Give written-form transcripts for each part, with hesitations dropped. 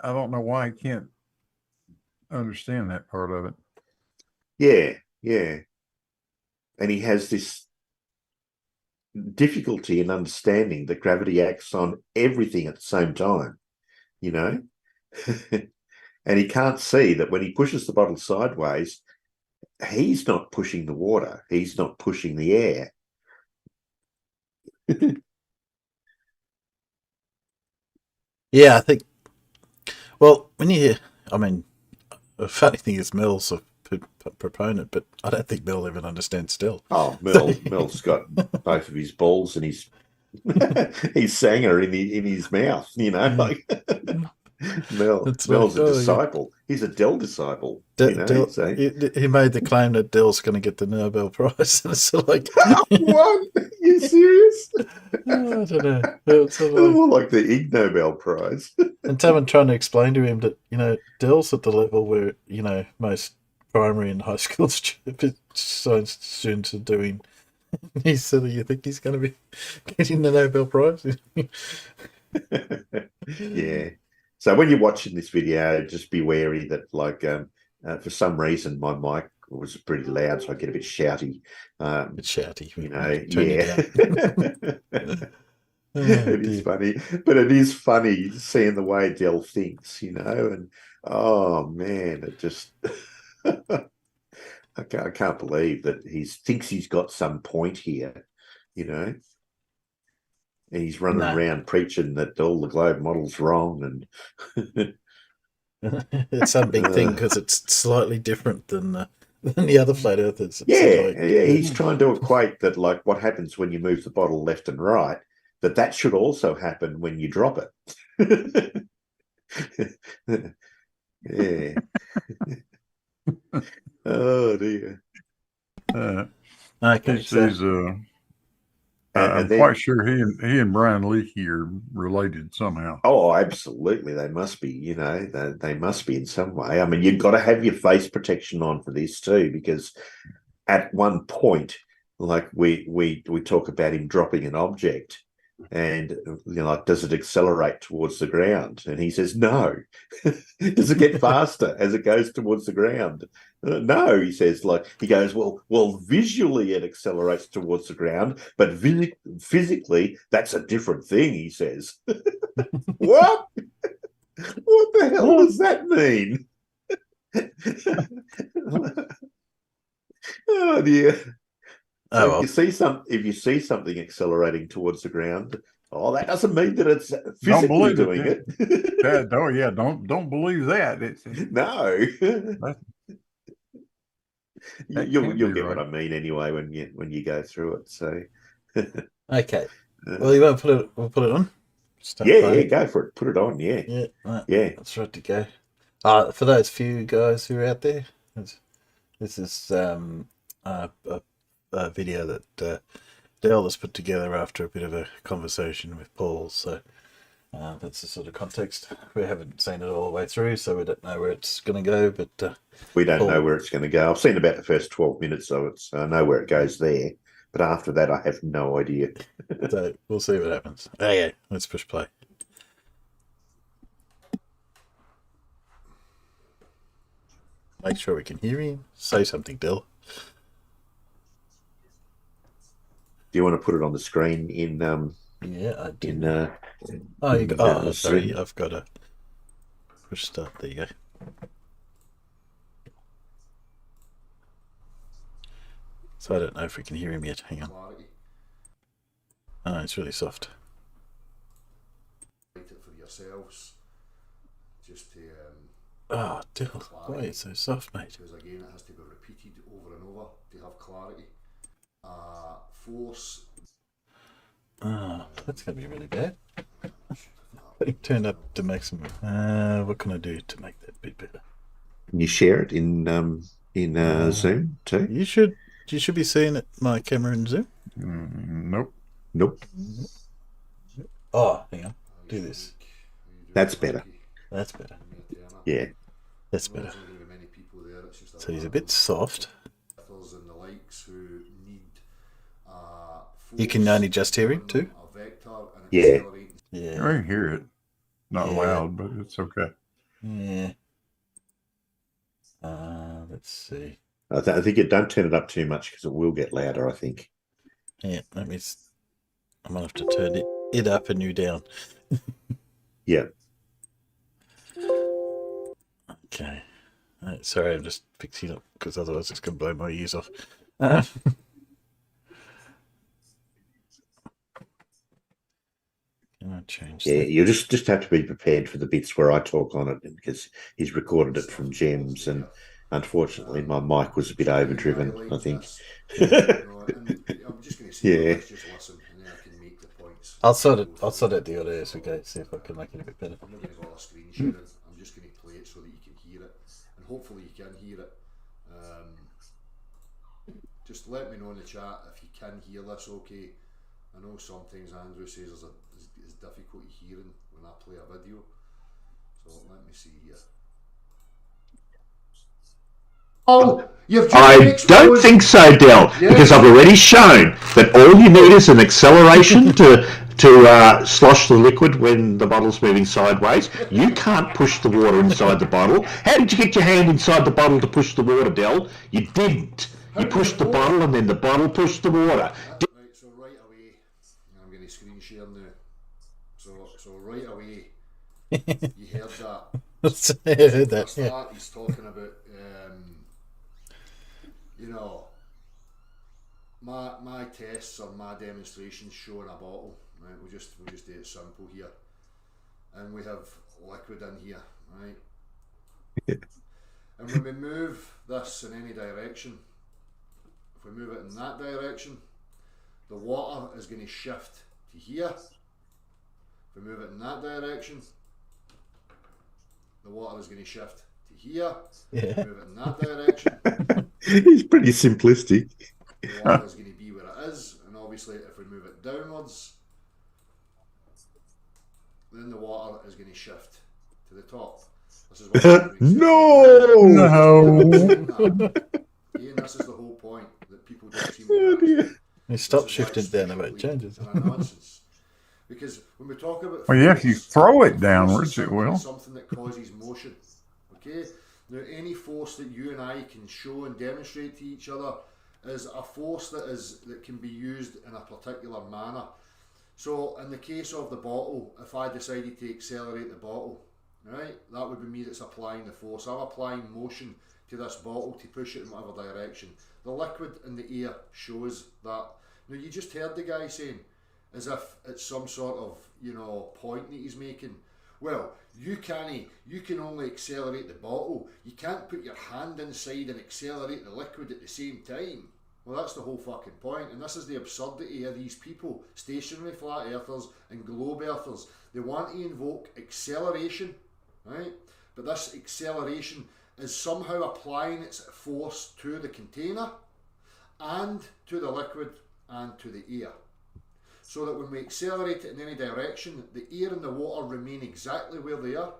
I don't know why I can't understand that part of it. Yeah, yeah. And he has this difficulty in understanding that gravity acts on everything at the same time, you know? And he can't see that when he pushes the bottle sideways, he's not pushing the water, he's not pushing the air. Yeah, I think. Well, when you hear, I mean, the funny thing is Mel's a proponent, but I don't think Mel even understands Dell. Oh, Mel's got both of his balls and his sanger in his mouth, like It's like, Mel's a disciple. He's a Dell disciple, Dell, so he made the claim that Dell's going to get the Nobel Prize, and it's like, what? Are you serious? I don't know. It's sort of like, more like the Ig Nobel Prize. and someone trying to explain to him that Dell's at the level where most primary and high school science students are doing. He said, "You think he's going to be getting the Nobel Prize?" Yeah. So when you're watching this video, just be wary that, for some reason, my mic was pretty loud, so I get a bit shouty. It's shouty, yeah. It is funny, but it is funny seeing the way Dell thinks, and oh man, it just I can't believe that he thinks he's got some point here, and he's running around preaching that all the globe model's wrong, and it's some big thing because it's slightly different than the other flat earthers. He's trying to equate that, like, what happens when you move the bottle left and right, that should also happen when you drop it. Yeah. Oh dear. I'm quite sure he and Brian Leakey are related somehow. Oh, absolutely. They must be, they must be in some way. I mean, you've got to have your face protection on for this too, because at one point, like we talk about him dropping an object, and like, does it accelerate towards the ground? And he says no. Does it get faster as it goes towards the ground? No, he says. He goes, well, visually it accelerates towards the ground, but physically that's a different thing, he says. What the hell does that mean? Oh dear. So if you see something accelerating towards the ground, that doesn't mean that it's physically doing it. Don't believe that. No. You'll get what I mean anyway when you go through it. So okay. Well, you won't we'll put it on. Yeah, go for it. Put it on. Yeah. Yeah. That's right to go. For those few guys who are out there, this is a video that Dell has put together after a bit of a conversation with Paul. So that's the sort of context. We haven't seen it all the way through, so we don't know where it's going to go. But we don't know where it's going to go. I've seen about the first 12 minutes of it, so I know where it goes there. But after that, I have no idea. So we'll see what happens. Okay, let's push play. Make sure we can hear him. Say something, Dell. Do you want to put it on the screen in? Yeah, I do. Sorry, I've got to push start. There you go. So I don't know if we can hear him yet. Hang on. Oh, it's really soft. Write it for yourselves. Just to. Oh, Dell, why it's so soft, mate? Because again, it has to be repeated over and over to have clarity. Force. That's going to be really bad. It turned up to maximum. What can I do to make that bit better? Can you share it in Zoom too? You should be seeing it. My camera in Zoom. Nope. Oh, hang on. Do this. That's better. That's better. Yeah. That's better. So he's a bit soft. You can only just hear him too? Yeah. Yeah. I can hear it. Not Yeah. loud, but it's okay. Yeah. Let's see. I think it don't turn it up too much because it will get louder. I think. Yeah, I'm gonna have to turn it up and you down. Yeah. Okay. Sorry, I'm just fixing up because otherwise it's gonna blow my ears off. Can I change Yeah, that? you just have to be prepared for the bits where I talk on it because he's recorded it from Gems, and unfortunately my mic was a bit overdriven, I think. You know, and I'm just going to say, Yeah. let's just listen, and then I can make the points. I'll sort it the other as we go. See if I can make it a bit better. I'm not going to bother screen sharing. I'm just going to play it so that you can hear it, and hopefully you can hear it. Just let me know in the chat if you can hear this. Okay. I know sometimes Andrew says it's difficult hearing when I play a video. So let me see here. Oh, I don't think so, Dell, because I've already shown that all you need is an acceleration to slosh the liquid when the bottle's moving sideways. You can't push the water inside the bottle. How did you get your hand inside the bottle to push the water, Dell? You didn't. You pushed the bottle and then the bottle pushed the water. Right, so right away, I'm going to screen share now. So right away, you heard that. I heard that. For a start, he's talking about, you know, my tests or my demonstrations showing a bottle. Right, we'll just do it simple here, and we have liquid in here, right? And when we move this in any direction, if we move it in that direction, the water is going to shift to here. If we move it in that direction, the water is going to shift to here. Yeah. If we move it in that direction, He's pretty simplistic. the water is going to be where it is, and obviously if we move it downwards, then the water is going to shift to the top. This is what No. Ian, this is the whole point that people don't seem to grasp. You stop shifting down about it changes. And a nonsense. Because when we talk about Well, yeah, if you force, throw it force is downwards, it simply will. something that causes motion. Okay? Now, any force that you and I can show and demonstrate to each other is a force that can be used in a particular manner. So, in the case of the bottle, if I decided to accelerate the bottle, right, that would be me that's applying the force. I'm applying motion to this bottle to push it in whatever direction. The liquid in the air shows that. Now, you just heard the guy saying, as if it's some sort of, you know, point that he's making. Well, you can only accelerate the bottle. You can't put your hand inside and accelerate the liquid at the same time. Well, that's the whole fucking point, and this is the absurdity of these people, stationary flat earthers and globe earthers. They want to invoke acceleration, right? But this acceleration is somehow applying its force to the container and to the liquid and to the air. So that when we accelerate it in any direction, the air and the water remain exactly where they are.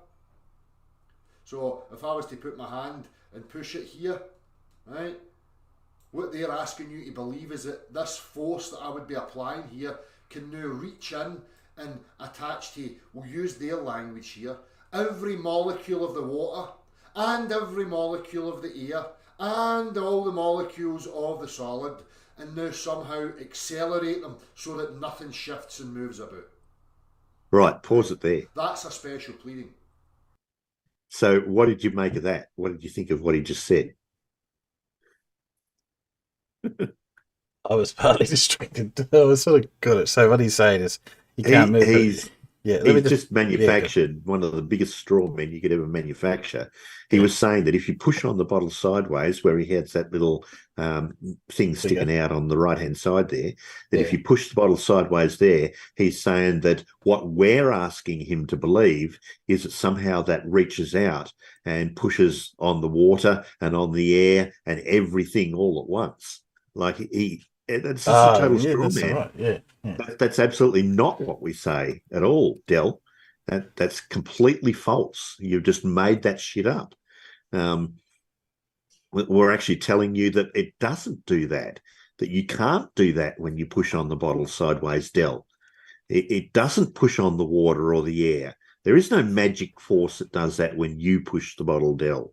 So if I was to put my hand and push it here, right, what they're asking you to believe is that this force that I would be applying here can now reach in and attach to, we'll use their language here, every molecule of the water and every molecule of the air and all the molecules of the solid, and now somehow accelerate them so that nothing shifts and moves about. Right, pause it there. That's a special pleading. So what did you make of that? What did you think of what he just said? I was partly distracted. I was sort of got it. So what he's saying is you can't move it. Yeah, He's just manufactured one of the biggest straw men you could ever manufacture. He was saying that if you push on the bottle sideways, where he has that little thing sticking out on the right-hand side there, that if you push the bottle sideways there, he's saying that what we're asking him to believe is that somehow that reaches out and pushes on the water and on the air and everything all at once. Like that's just a total straw man. Right. Yeah. That's absolutely not what we say at all, Dell. That's completely false. You've just made that shit up. We're actually telling you that it doesn't do that you can't do that when you push on the bottle sideways, Dell. It doesn't push on the water or the air. There is no magic force that does that when you push the bottle, Dell,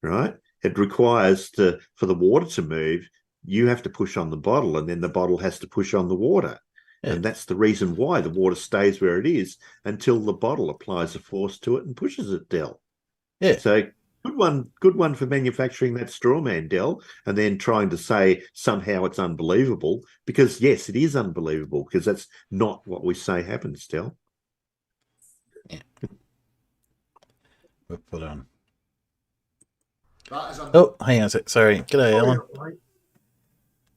right? It requires for the water to move, you have to push on the bottle, and then the bottle has to push on the water. Yeah. And that's the reason why the water stays where it is until the bottle applies a force to it and pushes it, Dell. Yeah. So good one for manufacturing that straw man, Dell, and then trying to say somehow it's unbelievable, because yes, it is unbelievable, because that's not what we say happens, Dell. Yeah. We'll put on. Oh, hang on a sec. Sorry. G'day, Alan.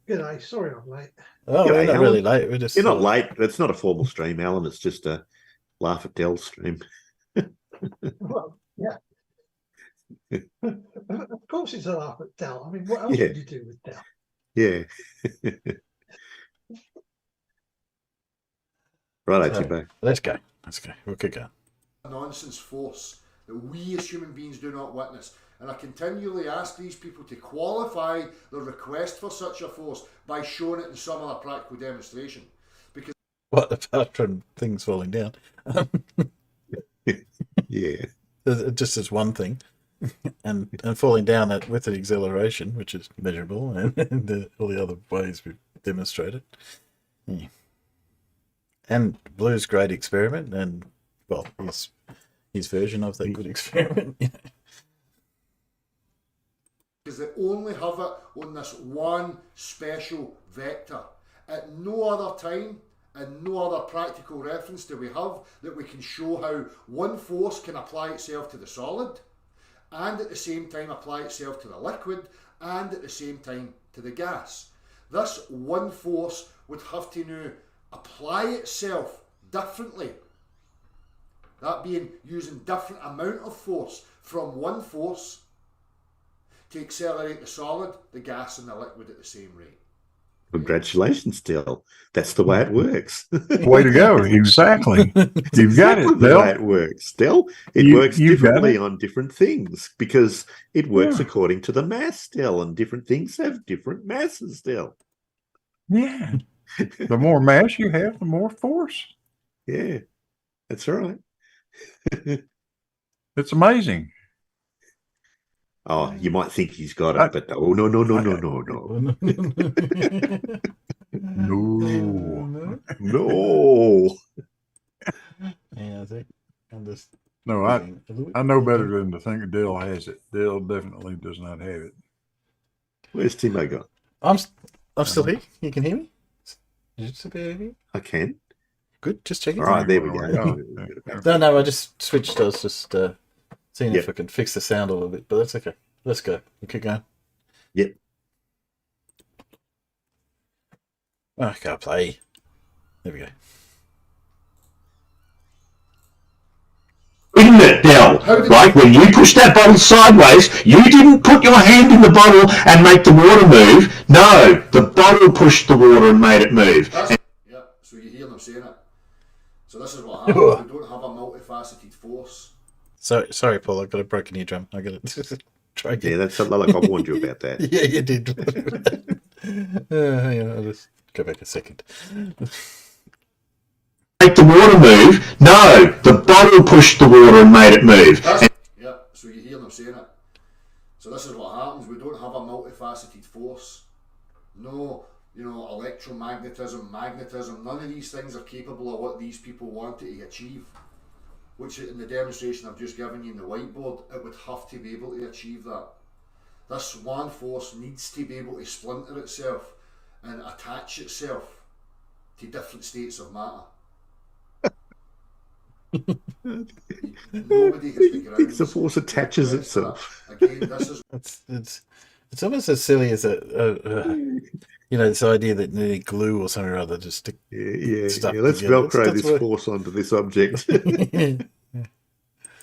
G'day. Sorry I'm late. Oh, G'day, we're not Alan. really late. We're just. You're not late. It's not a formal stream, Alan. It's just a laugh at Dell stream. Well, yeah. Of course it's a laugh at Dell. I mean, what else would you do with Dell? Yeah. Right, Timbo. Let's go. We'll kick going. Nonsense force that we as human beings do not witness. And I continually ask these people to qualify their request for such a force by showing it in some other practical demonstration. Because what, apart from things falling down? Yeah. Just as one thing. and falling down with an acceleration, which is measurable, and all the other ways we've demonstrated. Yeah. And Blue's great experiment, and, well, his version of that good experiment. Because they only have it on this one special vector. At no other time and no other practical reference do we have that we can show how one force can apply itself to the solid and at the same time apply itself to the liquid and at the same time to the gas. This one force would have to now apply itself differently. That being using different amount of force from one force to accelerate the solid, the gas and the liquid at the same rate. Congratulations, Dell. That's the way it works. Way to go. Exactly. You've got it, the Dell. way it works, Dell. It works differently on different things because it works according to the mass, Dell, and different things have different masses, Dell. Yeah. The more mass you have, the more force. Yeah, that's right. It's amazing. Oh, you might think he's got it, but no. No. Yeah, I think I'm just. No, I know better than to think Dell has it. Dell definitely does not have it. Where's Timo gone? I'm still here. You can hear me? Did you still hear me? I can. Good, just checking. All right, there we go. No, I just switched. I was just seeing if I can fix the sound a little bit, but that's okay. Let's go. We'll keep going. Yep. Okay, I'll play. There we go. Isn't it, Dell? Like when you pushed that bottle sideways, you didn't put your hand in the bottle and make the water move. No, the bottle pushed the water and made it move. Yeah, so you hear them saying it. So this is what happens. We don't have a multifaceted force. Sorry, Paul. I've got a broken eardrum. I got it. Try again. Yeah, that's something like I warned you about that. Yeah, you did. Hang on, I'll just go back a second. Make the water move. No, the bottle pushed the water and made it move. Yeah, so you hear them saying it. So this is what happens. We don't have a multifaceted force. No, electromagnetism, magnetism, none of these things are capable of what these people wanted to achieve. Which in the demonstration I've just given you in the whiteboard, it would have to be able to achieve that. This one force needs to be able to splinter itself and attach itself to different states of matter. Nobody has the grounds. The force attaches itself. Again, this is it's almost as silly as this idea that you need glue or something or other just to stuff Let's together. velcro this force onto this object.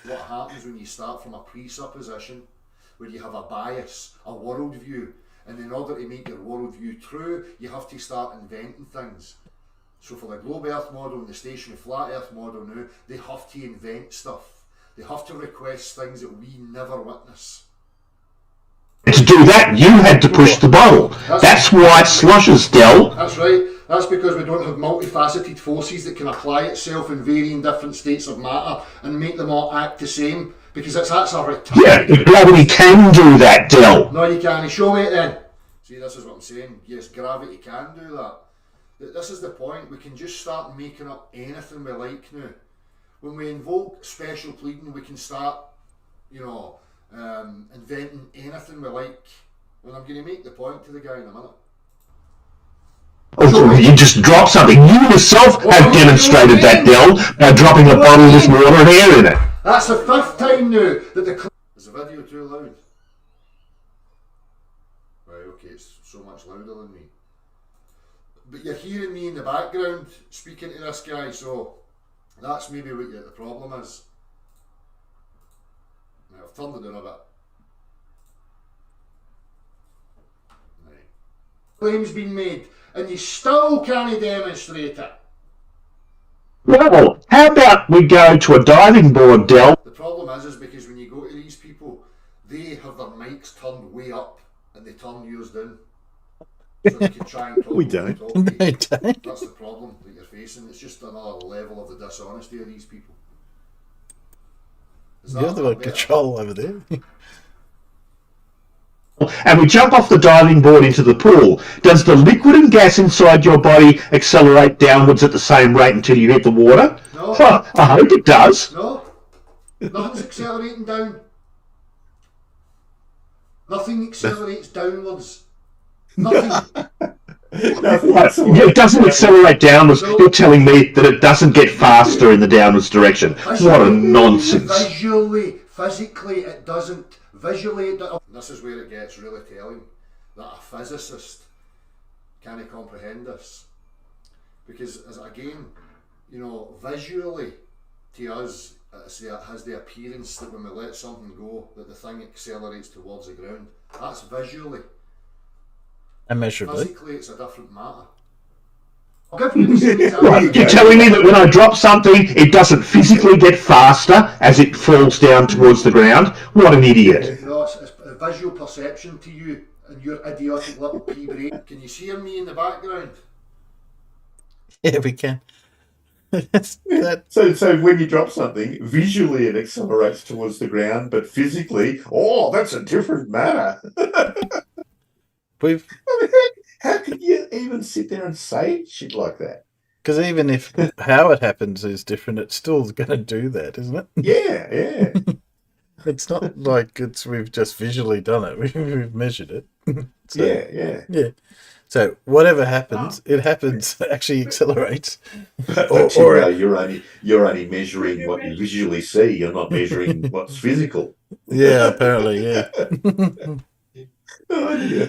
what happens when you start from a presupposition where you have a bias, a worldview, and in order to make your worldview true, you have to start inventing things. So for the globe earth model and the stationary flat earth model now, they have to invent stuff. They have to request things that we never witness. To do that, you had to push the bottle. That's why it sloshes, Dell. That's right. That's because we don't have multifaceted forces that can apply itself in varying different states of matter and make them all act the same. Because that's a retarded. Yeah, gravity can do that, Dell. No, you can't. Show me it then. See, this is what I'm saying. Yes, gravity can do that. This is the point. We can just start making up anything we like now. When we invoke special pleading, we can start, inventing anything we like. And I'm going to make the point to the guy in a minute. Oh, you just drop something. You yourself have demonstrated that, Dell, by dropping a bottle with water and air in it. That's the 5th time now that the... Is the video too loud? Right, okay, it's so much louder than me. But you're hearing me in the background speaking to this guy, so that's maybe what the problem is. Now, I've turned it down a bit. Right. Claims been made, and you still can't demonstrate it. Well, how about we go to a diving board, Dell? The problem is because when you go to these people, they have their mics turned way up and they turn yours down. So they can try and talk. We don't. They don't. That's the problem that you're facing. It's just another level of the dishonesty of these people. Is that You're the one better? control over there. And we jump off the diving board into the pool. Does the liquid and gas inside your body accelerate downwards at the same rate until you hit the water? No. Huh, I hope it does. No. Nothing's accelerating down. Nothing accelerates downwards. Nothing. It doesn't accelerate downwards. You're telling me that it doesn't get faster in the downwards direction. What a nonsense. Visually, physically, it doesn't. Visually, it doesn't. This is where it gets really telling that a physicist can't comprehend this. Because, visually, to us, it has the appearance that when we let something go, that the thing accelerates towards the ground. That's visually. Immeasurably. Physically, it's a different matter. I'll give you the same example. Right, you're telling me that when I drop something, it doesn't physically get faster as it falls down towards the ground? What an idiot. No, it's a visual perception to you and your idiotic little pea brain. Can you hear me in the background? Yeah, we can. So when you drop something, visually it accelerates towards the ground, but physically, that's a different matter. How can you even sit there and say shit like that? Because even if how it happens is different, it's still going to do that, isn't it? Yeah. It's not like we've just visually done it. We've measured it. So, Yeah. So whatever happens, it happens. Actually accelerates. But you're only measuring what you visually see. You're not measuring what's physical. Yeah, apparently, yeah. Oh, yeah.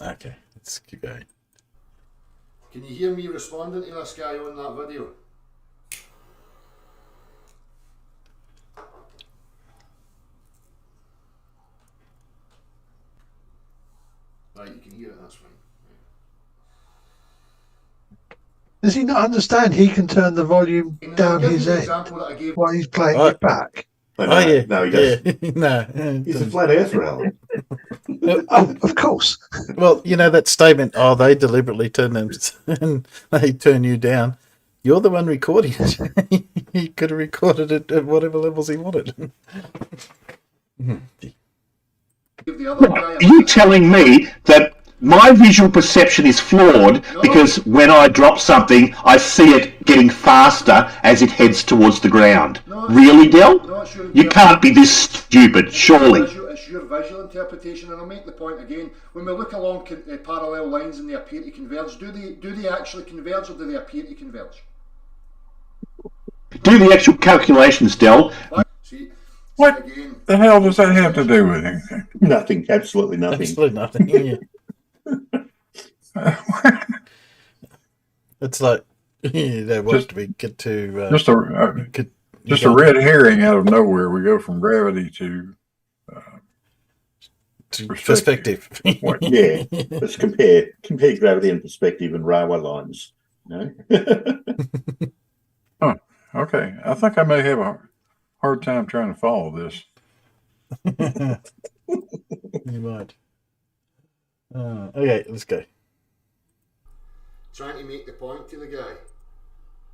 Okay, let's keep going. Can you hear me responding to this guy on that video? Right, you can hear it, that's fine. Does he not understand he can turn the volume down his end That I gave. while he's playing Right. it back? No, Yeah. no, he doesn't. Yeah. No. He's a flat earther, Alan. Oh, of course. Well, that statement, they deliberately turn them and they turn you down. You're the one recording it. He could have recorded it at whatever levels he wanted. Give the other guy Are you telling me that my visual perception is flawed because when I drop something, I see it getting faster as it heads towards the ground? Really, Dell? You can't be this stupid, surely. It's your visual interpretation, and I'll make the point again. When we look along parallel lines and they appear to converge, do they actually converge or do they appear to converge? Do the actual calculations, Dell. See, What again, the hell does that have to do with anything? Nothing. Absolutely nothing. Absolutely nothing. Yeah. It's like they want to get to Just a red herring out of nowhere. We go from gravity to perspective. What? Yeah. Let's compare gravity and perspective and railway lines. No. Okay, I think I may have a hard time trying to follow this. You might. Okay, let's go. Trying to make the point to the guy.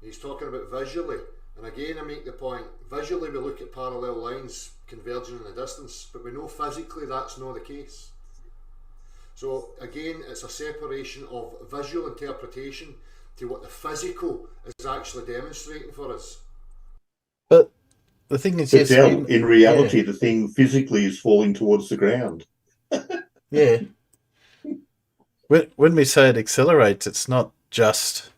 He's talking about visually. And again, I make the point, visually we look at parallel lines converging in the distance, but we know physically that's not the case. So again, it's a separation of visual interpretation to what the physical is actually demonstrating for us. But the thing is, But yes, Dell, in reality, the thing physically is falling towards the ground. yeah. When we say it accelerates, it's not just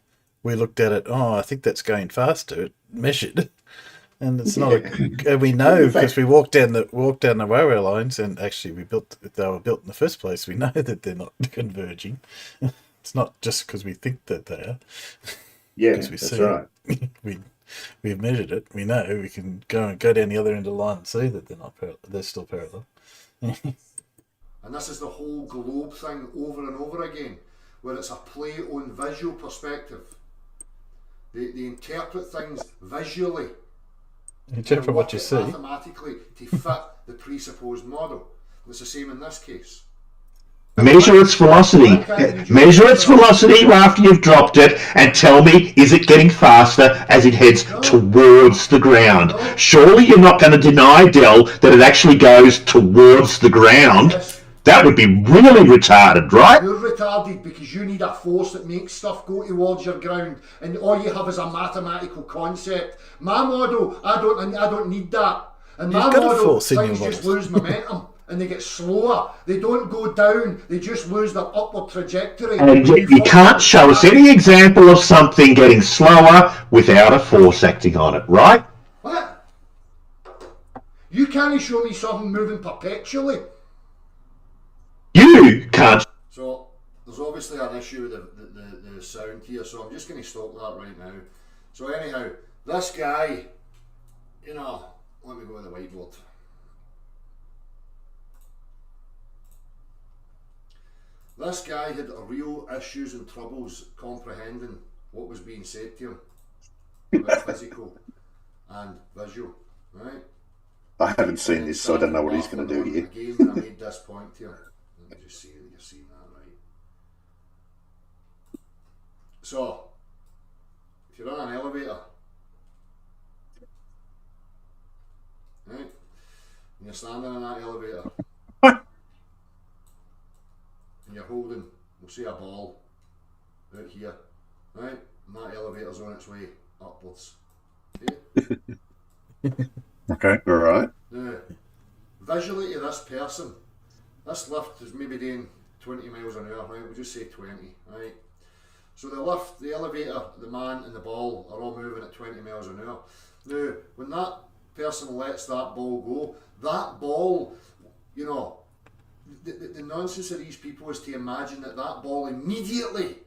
we looked at it. Oh, I think that's going faster. It measured, and it's not. We know because we walked down the railway lines, and actually they were built in the first place. We know that they're not converging. It's not just because we think that they are. Yeah, that's right. We've measured it. We know we can go down the other end of the line and see that they're not they're still parallel. And this is the whole globe thing over and over again, where it's a play on visual perspective. They interpret things visually. Interpret what you see. Mathematically to fit the presupposed model. And it's the same in this case. Measure its velocity. Measure its velocity after you've dropped it and tell me, is it getting faster as it heads towards the ground? Surely you're not going to deny, Dell, that it actually goes towards the ground. Yes. That would be really retarded, right? You're retarded because you need a force that makes stuff go towards your ground, and all you have is a mathematical concept. My model, I don't need that. And my model, things just lose momentum and they get slower. They don't go down. They just lose their upward trajectory. And yet you can't show us any example of something getting slower without a force acting on it, right? What? You can't show me something moving perpetually. You can't. So there's obviously an issue with the sound here, so I'm just going to stop that right now. So anyhow, this guy, let me go with the whiteboard. This guy had real issues and troubles comprehending what was being said to him about physical and visual, right? I haven't seen this, so I don't know what he's going to do here. Again, when I made this point to him. Let me just see that you're seeing that right. So, if you're on an elevator, right, and you're standing in that elevator, and you're holding, we'll say, a ball out here, right, and that elevator's on its way upwards. Okay? Okay. All right. Now, visually to this person, this lift is maybe doing 20 miles an hour, right? We'll just say 20, right? So the lift, the elevator, the man and the ball are all moving at 20 miles an hour. Now, when that person lets that ball go, that ball, the nonsense of these people is to imagine that ball immediately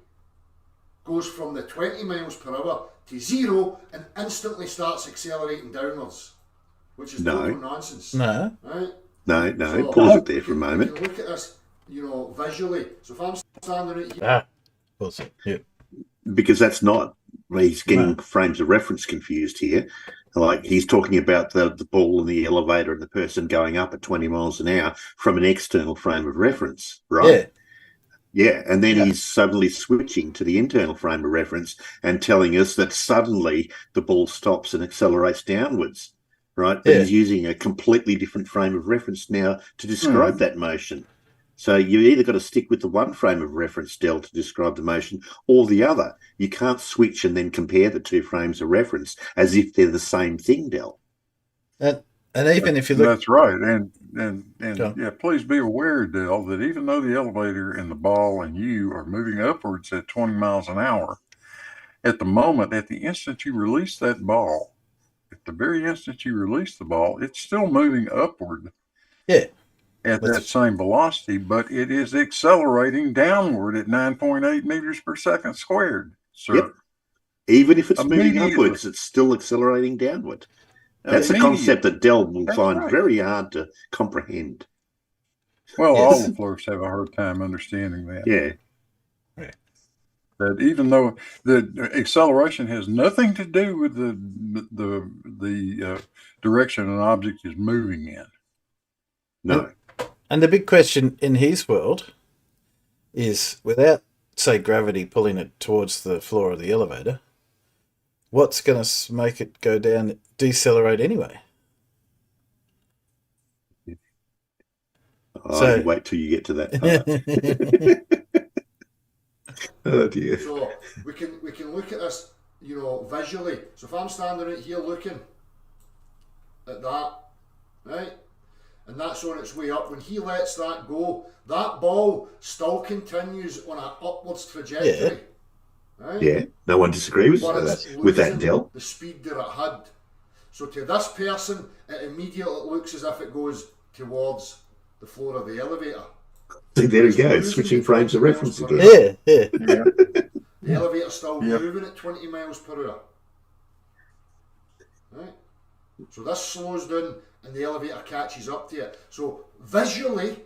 goes from the 20 miles per hour to 0 and instantly starts accelerating downwards, which is total nonsense. No. Right? No, pause it there for a moment. You can look at this, visually. So if I'm standing right here... Pause it, yeah. Because that's not... He's getting frames of reference confused here. Like, he's talking about the ball in the elevator and the person going up at 20 miles an hour from an external frame of reference, right? Yeah, and then he's suddenly switching to the internal frame of reference and telling us that suddenly the ball stops and accelerates downwards. Right, but he's using a completely different frame of reference now to describe that motion. So you either got to stick with the one frame of reference, Dell, to describe the motion, or the other. You can't switch and then compare the two frames of reference as if they're the same thing, Dell. And even if you look, that's right. And yeah, please be aware, Dell, that even though the elevator and the ball and you are moving upwards at 20 miles an hour, at the instant you release that ball, at the very instant you release the ball, it's still moving upward. Yeah. At that same velocity, but it is accelerating downward at 9.8 meters per second squared. So yep. Even if it's moving upwards, it's still accelerating downward. That's a concept that Dell will find very hard to comprehend. Well, all the floors have a hard time understanding that. Yeah. That even though the acceleration has nothing to do with the direction an object is moving in. No. And the big question in his world is without, say, gravity pulling it towards the floor of the elevator, what's going to make it go down, decelerate anyway? Oh, you wait till you get to that part. Oh dear. So we can look at this, visually. So if I'm standing right here looking at that, right, and that's on its way up, when he lets that go, that ball still continues on an upwards trajectory. Right? Yeah, no one disagrees with that, Dell. The speed that it had. So to this person, it immediately looks as if it goes towards the floor of the elevator. See, there we go, switching frames of reference again. Yeah. The elevator's still moving at 20 miles per hour. Right? So this slows down and the elevator catches up to it. So visually,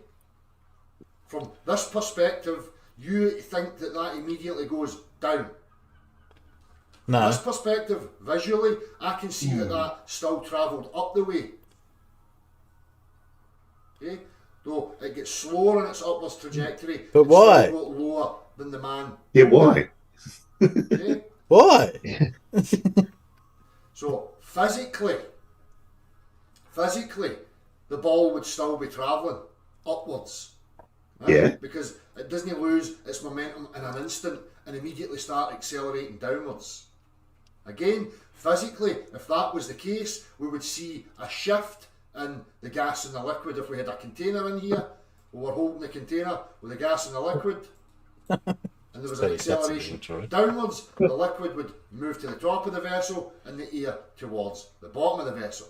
from this perspective, you think that immediately goes down. No. From this perspective, visually, I can see that still travelled up the way. Okay? Though it gets slower in its upwards trajectory. But why? It's still got lower than the man. Yeah, why? Okay? Why? So physically, the ball would still be travelling upwards. Right? Yeah. Because it doesn't lose its momentum in an instant and immediately start accelerating downwards. Again, physically, if that was the case, we would see a shift in the gas and the liquid. If we had a container in here, we were holding the container with the gas and the liquid, and there was an acceleration downwards, the liquid would move to the top of the vessel and the air towards the bottom of the vessel.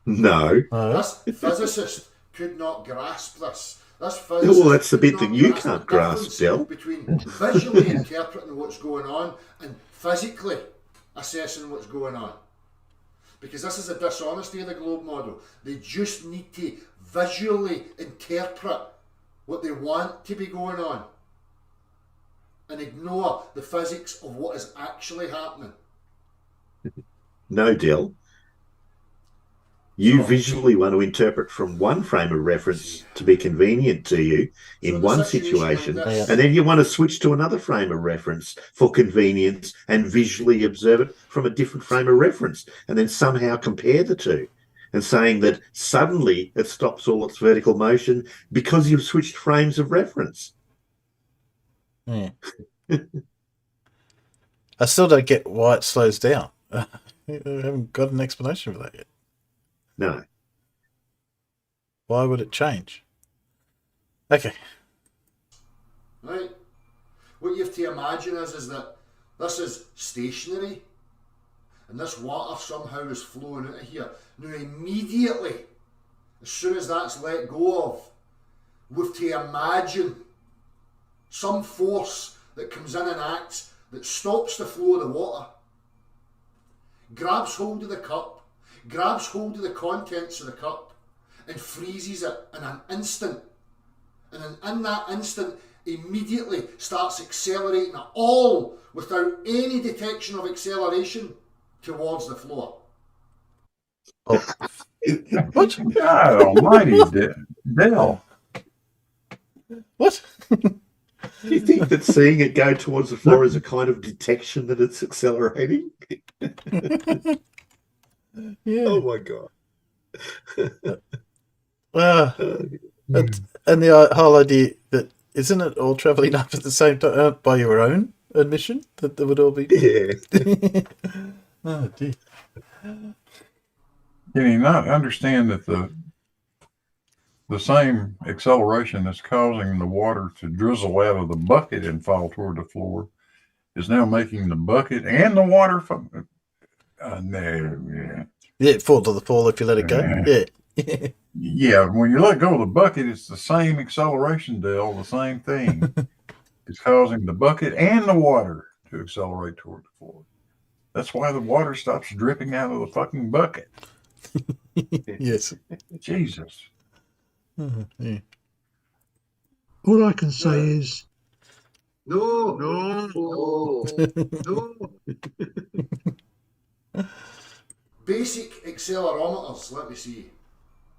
No. This physicist could not grasp this. Well, that's the bit that you can't grasp, Dell. Between visually interpreting what's going on and physically assessing what's going on. Because this is a dishonesty of the globe model. They just need to visually interpret what they want to be going on and ignore the physics of what is actually happening. No, Dell. You visually want to interpret from one frame of reference to be convenient to you in one situation, and then you want to switch to another frame of reference for convenience and visually observe it from a different frame of reference, and then somehow compare the two, and saying that suddenly it stops all its vertical motion because you've switched frames of reference. Yeah. I still don't get why it slows down. I haven't got an explanation for that yet. No. Why would it change? Okay. Right? What you have to imagine is that this is stationary and this water somehow is flowing out of here. Now immediately, as soon as that's let go of, we have to imagine some force that comes in and acts that stops the flow of the water, grabs hold of the cup, grabs hold of the contents of the cup and freezes it in an instant. And in that instant, immediately starts accelerating it all without any detection of acceleration towards the floor. Oh. What? God almighty, Dell. What? Do you think that seeing it go towards the floor is a kind of detection that it's accelerating? Yeah. Oh my God. And the whole idea that isn't it all travelling up at the same time by your own admission that there would all be. Yeah. Oh dear. Can you not understand that the same acceleration that's causing the water to drizzle out of the bucket and fall toward the floor is now making the bucket and the water Yeah, fall to the floor if you let it go. Yeah. Yeah, when you let go of the bucket, it's the same acceleration, Dell, the same thing. It's causing the bucket and the water to accelerate toward the floor. That's why the water stops dripping out of the fucking bucket. Yes. Jesus. Yeah. All I can say is No. Basic accelerometers, let me see.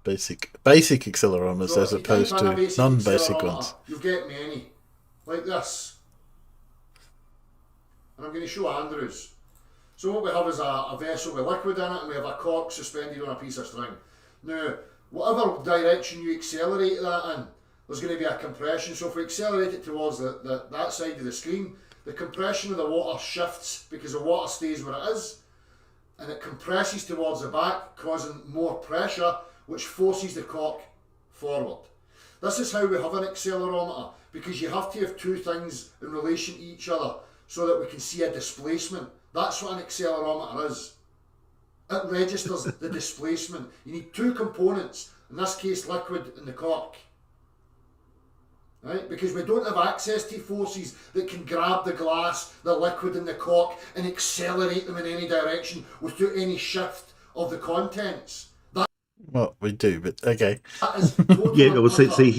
Basic accelerometers as opposed to non-basic ones. You'll get many. like this. And I'm going to show Andrews. So what we have is a vessel with liquid in it, and we have a cork suspended on a piece of string. Now, whatever direction you accelerate that in, there's going to be a compression. So if we accelerate it towards that side of the screen, the compression of the water shifts because the water stays where it is, and it compresses towards the back, causing more pressure, which forces the cork forward. This is how we have an accelerometer, because you have to have two things in relation to each other so that we can see a displacement. That's what an accelerometer is. It registers the displacement. You need two components, in this case liquid and the cork. Right? Because we don't have access to forces that can grab the glass, the liquid and the cork and accelerate them in any direction without any shift of the contents. Well, we do, but okay. That is totally Yeah, well, see,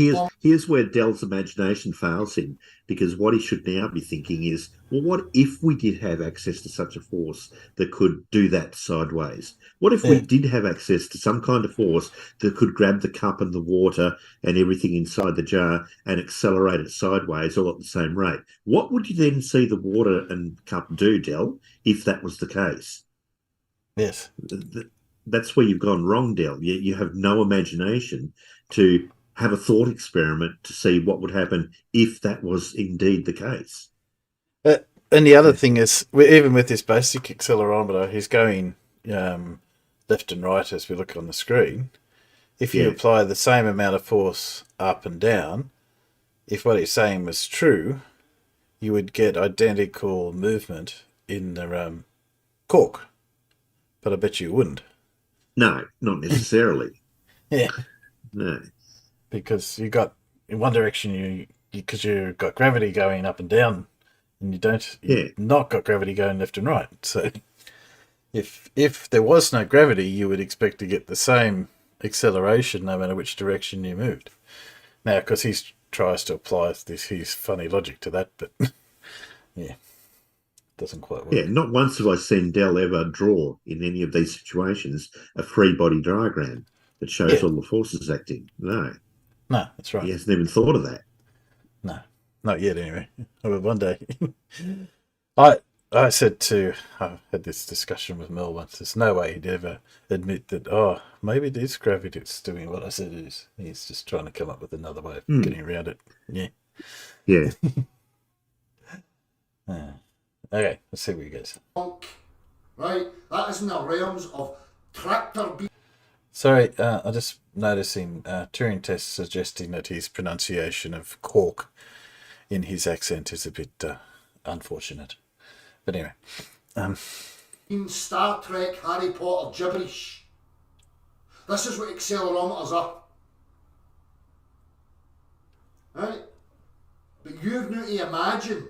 here's where Dell's imagination fails him, because what he should now be thinking is, well, what if we did have access to such a force that could do that sideways? What if we did have access to some kind of force that could grab the cup and the water and everything inside the jar and accelerate it sideways all at the same rate? What would you then see the water and cup do, Dell, if that was the case? Yes. That's where you've gone wrong, Dell. You have no imagination to have a thought experiment to see what would happen if that was indeed the case. And the other thing is, even with this basic accelerometer, he's going left and right as we look on the screen. If you apply the same amount of force up and down, if what he's saying was true, you would get identical movement in the cork. But I bet you wouldn't. No, not necessarily. Yeah. No. Because you got, in one direction, because you've got gravity going up and down, and you've not got gravity going left and right. So if there was no gravity, you would expect to get the same acceleration no matter which direction you moved. Now, because he tries to apply his funny logic to that, but yeah. Doesn't quite work. Yeah, not once have I seen Dell ever draw in any of these situations a free body diagram that shows all the forces acting. No, that's right. He hasn't even thought of that. No, not yet anyway. But one day. I said I had this discussion with Mel once, there's no way he'd ever admit that, maybe it is gravity that's doing what I said it is. He's just trying to come up with another way of getting around it. Yeah. Yeah. Okay, let's see where he goes. Right? That is in the realms of tractor beam. Sorry, I just noticing Turing test suggesting that his pronunciation of cork in his accent is a bit unfortunate. But anyway. In Star Trek, Harry Potter gibberish. This is what accelerometers are. Right? But you've now to imagine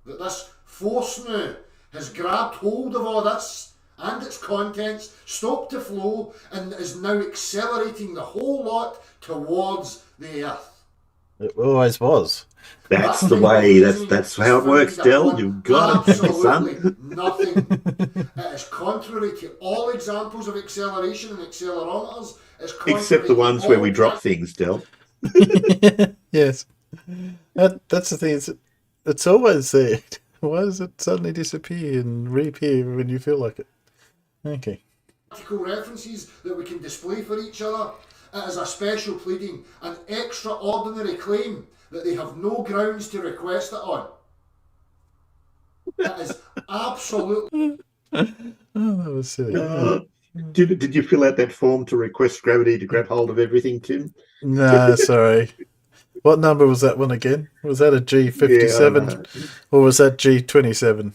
that this force now has grabbed hold of all this and its contents, stopped the flow, and is now accelerating the whole lot towards the Earth. It always was. That's the way. That's how it works, Dell. You've got it, son. Nothing. It is contrary to all examples of acceleration and accelerometers. Except the ones where we drop things, Dell. Yes. That's the thing. It's always there. Why does it suddenly disappear and reappear when you feel like it? Okay. Practical references that we can display for each other. It is a special pleading, an extraordinary claim that they have no grounds to request it on. It is absolutely... Oh, that was silly. Did you fill out that form to request gravity to grab hold of everything, Tim? No, sorry. What number was that one again? Was that a G57 or was that G27?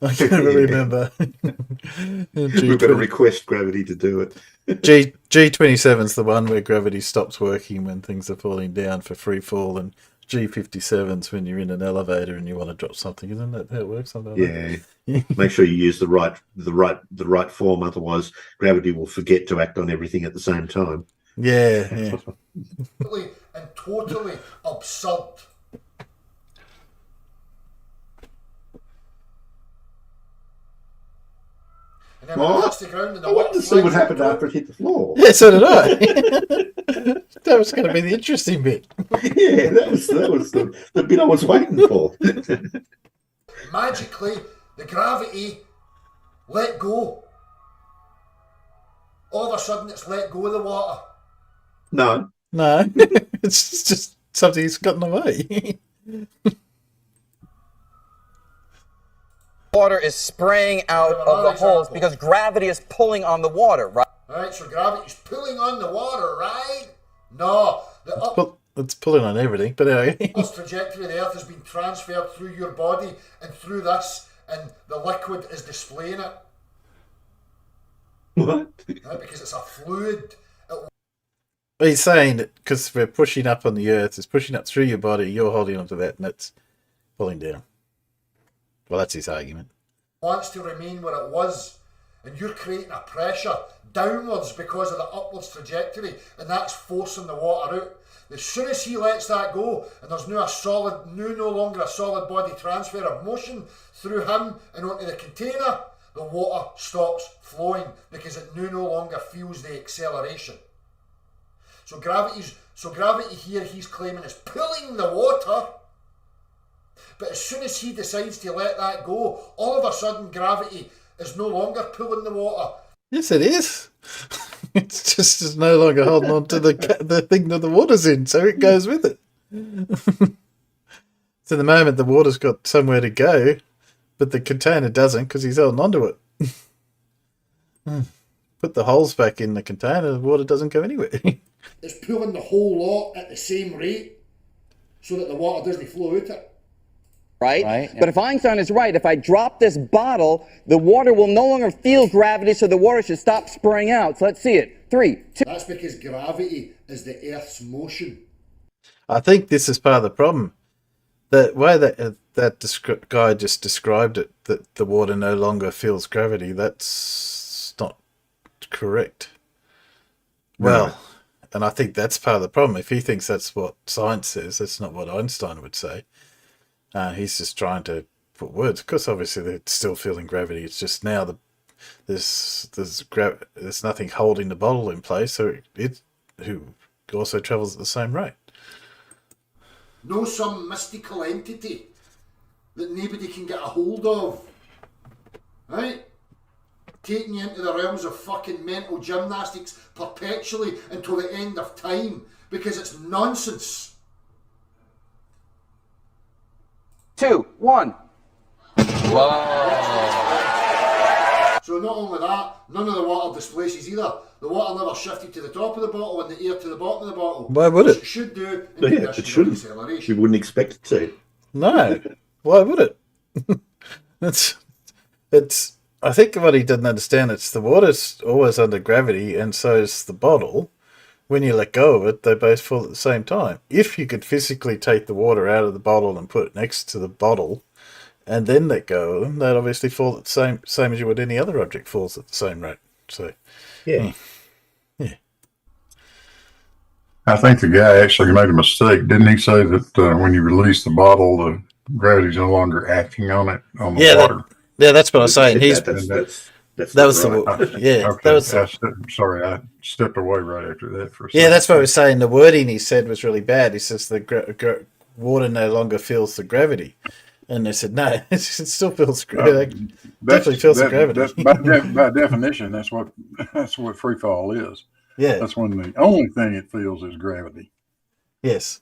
I can't remember. We've got to request gravity to do it. G27 is the one where gravity stops working when things are falling down for free fall, and G57's when you're in an elevator and you want to drop something. Isn't that how it works? Yeah. Make sure you use the right form, otherwise gravity will forget to act on everything at the same time. Yeah. and totally absurd. And And then when it hits the ground and the I wanted to see what happened after it hit the floor. Yeah, so did I. That was going to be the interesting bit. Yeah, that was the bit I was waiting for. Magically, the gravity let go. All of a sudden, it's let go of the water. No. No, it's just something he's gotten away. Water is spraying out of the holes because gravity is pulling on the water, right? Right, so gravity's pulling on the water, right? No, the It's pulling on everything, but anyway. upwards trajectory of the Earth has been transferred through your body and through this, and the liquid is displaying it. What? Right, because it's a fluid. He's saying that because we're pushing up on the Earth, it's pushing up through your body, you're holding onto that, and it's pulling down. Well, that's his argument. Wants to remain where it was, and you're creating a pressure downwards because of the upwards trajectory, and that's forcing the water out. As soon as he lets that go, and there's no longer a solid body transfer of motion through him and onto the container, the water stops flowing because it no longer feels the acceleration. So gravity here, he's claiming, is pulling the water. But as soon as he decides to let that go, all of a sudden gravity is no longer pulling the water. Yes, it is. It's no longer holding on to the thing that the water's in, so it goes with it. So the moment the water's got somewhere to go, but the container doesn't because he's holding onto it. Put the holes back in the container, the water doesn't go anywhere. It's pulling the whole lot at the same rate so that the water doesn't flow out it. Right? But if Einstein is right, if I drop this bottle, the water will no longer feel gravity, so the water should stop spraying out. So let's see it. 3, 2. That's because gravity is the Earth's motion. I think this is part of the problem. The way that guy just described it, that the water no longer feels gravity, that's not correct. Well, and I think that's part of the problem. If he thinks that's what science says, that's not what Einstein would say. He's just trying to put words. Of course, obviously, they're still feeling gravity. It's just now there's nothing holding the bottle in place, so it also travels at the same rate. No some mystical entity that nobody can get a hold of. Right? Taking you into the realms of fucking mental gymnastics perpetually until the end of time because it's nonsense. 2, 1. So not only that, none of the water displaces either. The water never shifted to the top of the bottle and the air to the bottom of the bottle. Why would it? Which it should do in Yeah, it conditions of shouldn't. acceleration. You wouldn't expect it to. No, why would it? it's. I think what he didn't understand, it's the water's always under gravity, and so is the bottle. When you let go of it, they both fall at the same time. If you could physically take the water out of the bottle and put it next to the bottle, and then let go of them, they'd obviously fall at the same as you would any other object falls at the same rate. So, Yeah. yeah. I think the guy actually made a mistake. Didn't he say that when you release the bottle, the gravity's no longer acting on it, on the water? That's what I was saying. That was Sorry, I stepped away right after that for a second. Yeah, that's what I was saying. The wording he said was really bad. He says the water no longer feels the gravity. And they said, no, it still feels gravity. Definitely feels the gravity. By definition, that's what free fall is. Yeah. That's when the only thing it feels is gravity. Yes.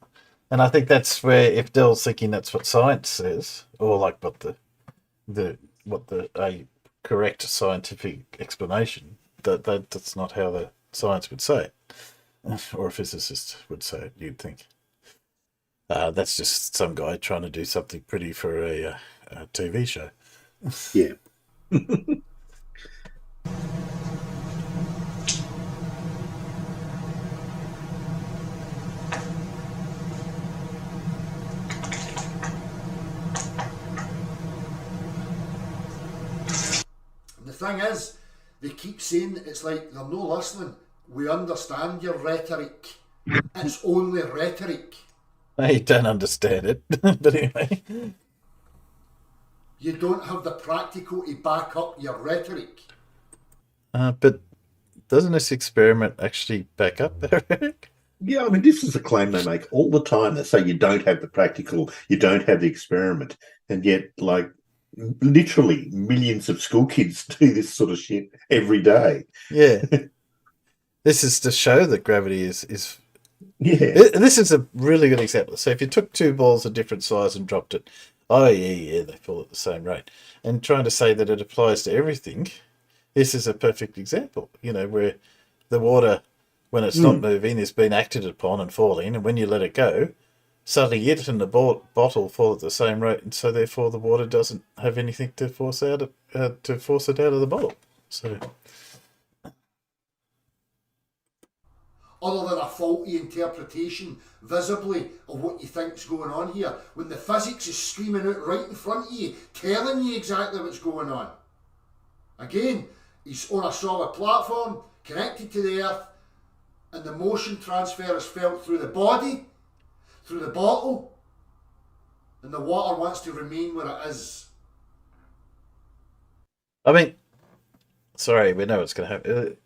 And I think that's where, if Dell's thinking that's what science says, or like what a correct scientific explanation, that's not how the science would say it, or a physicist would say it, you'd think. That's just some guy trying to do something pretty for a TV show. Yeah. The thing is, they keep saying that it's like they're no listening. We understand your rhetoric. It's only rhetoric. I don't understand it, but anyway. You don't have the practical to back up your rhetoric. But doesn't this experiment actually back up, Eric? Yeah, I mean, this is a claim they make all the time. They say you don't have the practical, you don't have the experiment, and yet, like, literally millions of school kids do this sort of shit every day. Yeah. This is to show that gravity is. Yeah. This is a really good example. So if you took two balls of different size and dropped it, they fall at the same rate. And trying to say that it applies to everything, this is a perfect example, where the water, when it's not moving, is being acted upon and falling, and when you let it go, suddenly it and the bottle fall at the same rate, and so therefore the water doesn't have anything to force it out of the bottle. So, other than a faulty interpretation, visibly, of what you think's going on here, when the physics is screaming out right in front of you, telling you exactly what's going on. Again, he's on a solid platform, connected to the earth, and the motion transfer is felt through the body, through the bottle, and the water wants to remain where it is. I mean, sorry, we know what's going to happen.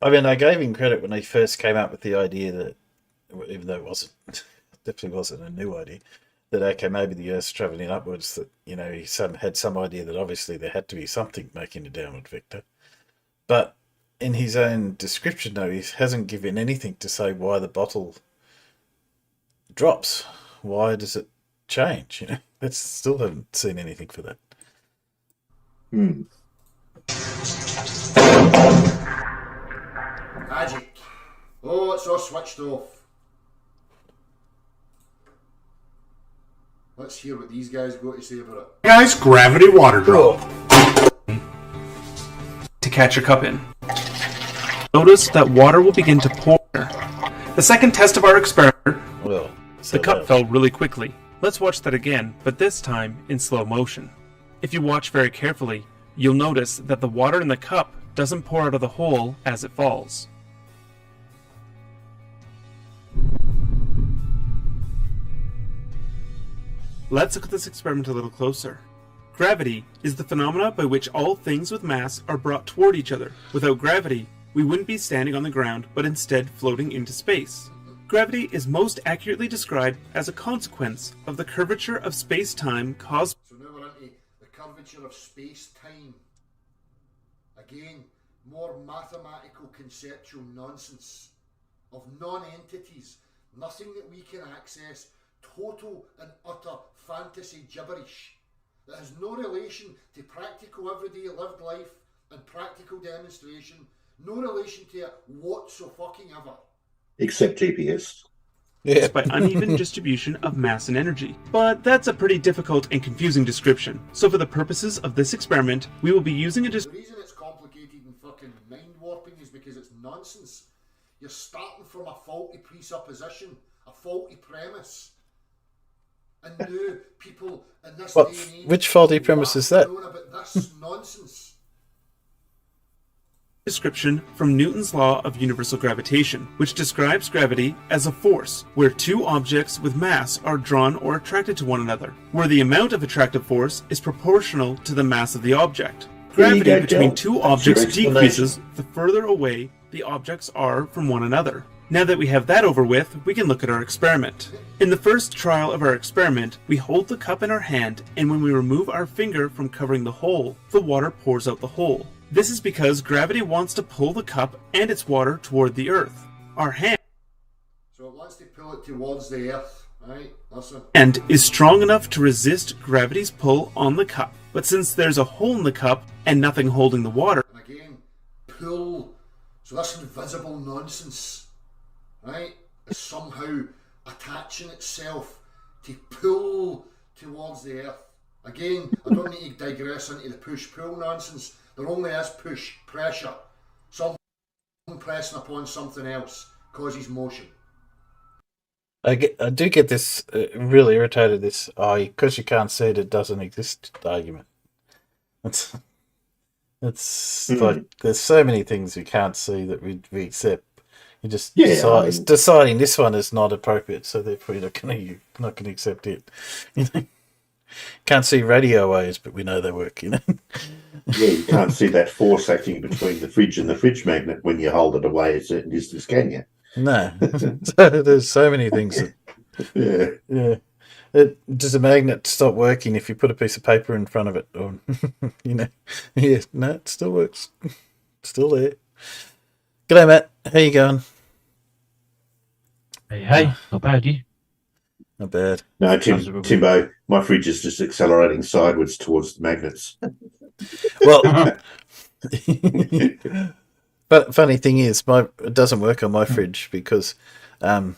I mean, I gave him credit when he first came up with the idea that, even though it definitely wasn't a new idea, that, okay, maybe the Earth's travelling upwards, that, he had some idea that obviously there had to be something making a downward vector. But in his own description, though, he hasn't given anything to say why the bottle drops. Why does it change? I still haven't seen anything for that. Magic. Oh, it's all switched off. Let's hear what these guys got to say about it. Guys, gravity water drop. To catch your cup in. Notice that water will begin to pour. The second test of our experiment, the cup fell really quickly. Let's watch that again, but this time in slow motion. If you watch very carefully, you'll notice that the water in the cup doesn't pour out of the hole as it falls. Let's look at this experiment a little closer. Gravity is the phenomena by which all things with mass are brought toward each other. Without gravity, we wouldn't be standing on the ground, but instead floating into space. Gravity is most accurately described as a consequence of the curvature of space-time caused. So now we're into the curvature of space-time. Again, more mathematical conceptual nonsense of non-entities, nothing that we can access, total and utter fantasy gibberish that has no relation to practical everyday lived life and practical demonstration, no relation to it whatsoever. Except GPS. Yeah. By uneven distribution of mass and energy. But that's a pretty difficult and confusing description. So for the purposes of this experiment, we will be using a The reason it's complicated and fucking mind warping is because it's nonsense. You're starting from a faulty presupposition, a faulty premise. And now people in this day and age, which faulty premise is that? About this nonsense. description from Newton's law of universal gravitation, which describes gravity as a force where two objects with mass are drawn or attracted to one another, where the amount of attractive force is proportional to the mass of the object. Gravity between two objects decreases the further away the objects are from one another. Now that we have that over with, we can look at our experiment. In the first trial of our experiment, we hold the cup in our hand, and when we remove our finger from covering the hole, the water pours out the hole. This is because gravity wants to pull the cup and its water toward the earth. Our hand So it wants to pull it towards the earth, right? Listen. and is strong enough to resist gravity's pull on the cup. But since there's a hole in the cup and nothing holding the water, And again, pull. So this invisible nonsense, right, is somehow attaching itself to pull towards the earth. Again, I don't need to digress into the push-pull nonsense. There only is push, pressure. Something pressing upon something else causes motion. I do get this really irritated. This because you can't see it doesn't exist argument. It's like there's so many things we can't see that we accept. You just deciding this one is not appropriate, so therefore you're not going to accept it. You know? Can't see radio waves, but we know they work, Yeah, you can't see that force acting between the fridge and the fridge magnet when you hold it away a certain distance, can you? No. So there's so many things that... Yeah. Does the magnet stop working if you put a piece of paper in front of it? Or, yeah, no, it still works. Still there. G'day, Matt. How you going? Hey, not bad, you? Not bad. No, Timbo, my fridge is just accelerating sideways towards the magnets. Well, but funny thing is, it doesn't work on my fridge because I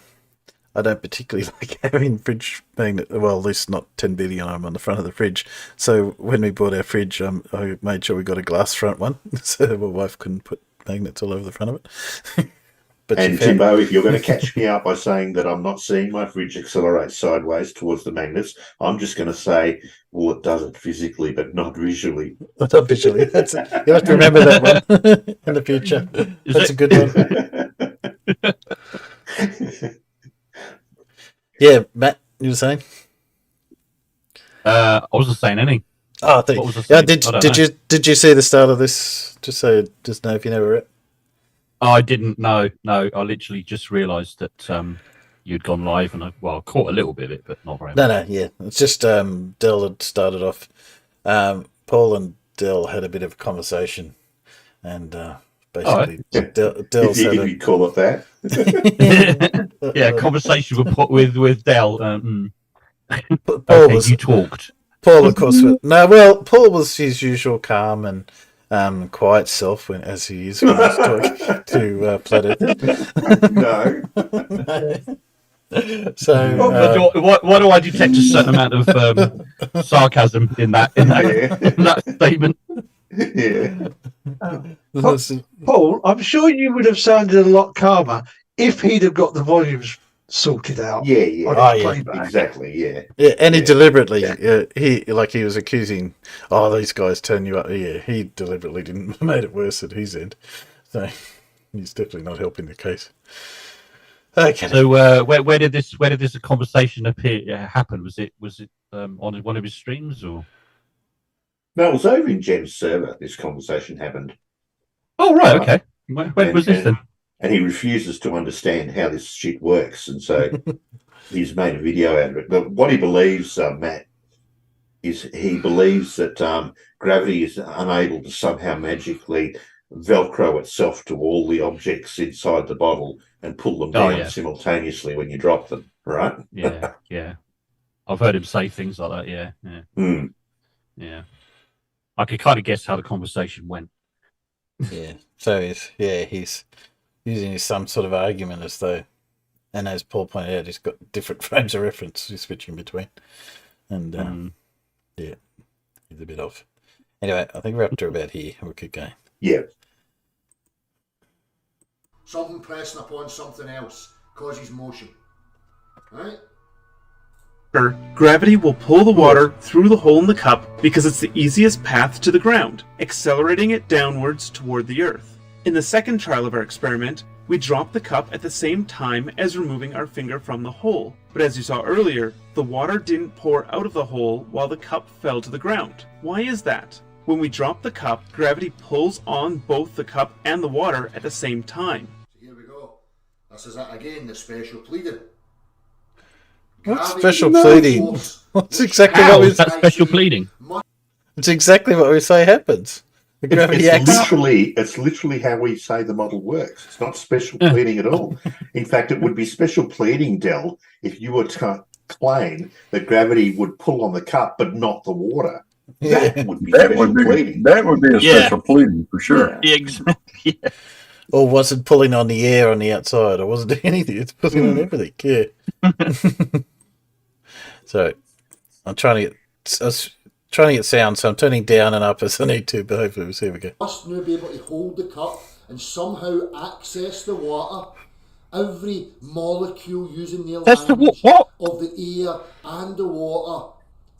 don't particularly like having fridge magnet. Well, at least not 10 billion of them on the front of the fridge. So when we bought our fridge, I made sure we got a glass front one, so my wife couldn't put magnets all over the front of it. But and Timbo, if you're going to catch me out by saying that I'm not seeing my fridge accelerate sideways towards the magnets, I'm just going to say, well, it does it physically, but not visually. Not visually. You have to remember that one in the future. That's a good one. Yeah, Matt, you were saying? I wasn't saying anything. Oh, did you see the start of this? Just know if you know where it. Oh, I didn't know. No, I literally just realised that you'd gone live, and I caught a little bit of it, but not very much. No, yeah, it's just Dell had started off. Paul and Dell had a bit of a conversation, and basically, Dell said, if you call it that. Yeah, conversation with Dell. Paul you talked. Paul, of course. Paul was his usual calm and quiet self as he is when he's talking to Planet. No. So, why do I detect a certain amount of sarcasm in that statement? Yeah. Paul, I'm sure you would have sounded a lot calmer if he'd have got the volumes sorted out. Yeah. Exactly. Yeah. Yeah, and he deliberately, he was accusing, these guys turn you up. Yeah, he deliberately didn't made it worse at his end. So he's definitely not helping the case. Okay. So where did this conversation happen? Was it on one of his streams or? No, it was over in Jem's server. This conversation happened. Oh right, okay. When was this then? And he refuses to understand how this shit works, and so he's made a video out of it. But what he believes, Matt, is he believes that gravity is unable to somehow magically Velcro itself to all the objects inside the bottle and pull them down simultaneously when you drop them, right? Yeah. I've heard him say things like that, yeah. I could kind of guess how the conversation went. Yeah. So he's using some sort of argument as though, and as Paul pointed out, he's got different frames of reference he's switching between. And he's a bit off. Anyway, I think we're up to about here. We'll keep going. Yeah. Something pressing upon something else causes motion. Right? Gravity will pull the water through the hole in the cup because it's the easiest path to the ground, accelerating it downwards toward the earth. In the second trial of our experiment, we dropped the cup at the same time as removing our finger from the hole. But as you saw earlier, the water didn't pour out of the hole while the cup fell to the ground. Why is that? When we drop the cup, gravity pulls on both the cup and the water at the same time. Here we go. This is it again, the special pleading. What's special pleading? What's exactly what we say? Special pleading. It's exactly what we say happens. The gravity it's literally how we say the model works. It's not special pleading at all. In fact, it would be special pleading, Dell, if you were to claim that gravity would pull on the cup but not the water. That would be special pleading. That would be a special pleading for sure. Yeah, exactly. Yeah. Or was it pulling on the air on the outside? Or wasn't doing anything? It's pulling on everything. Yeah. So I'm trying to get sound, so I'm turning down and up as I need to, but hopefully we'll see if we go. Must now be able to hold the cup and somehow access the water. Every molecule using the language of the air and the water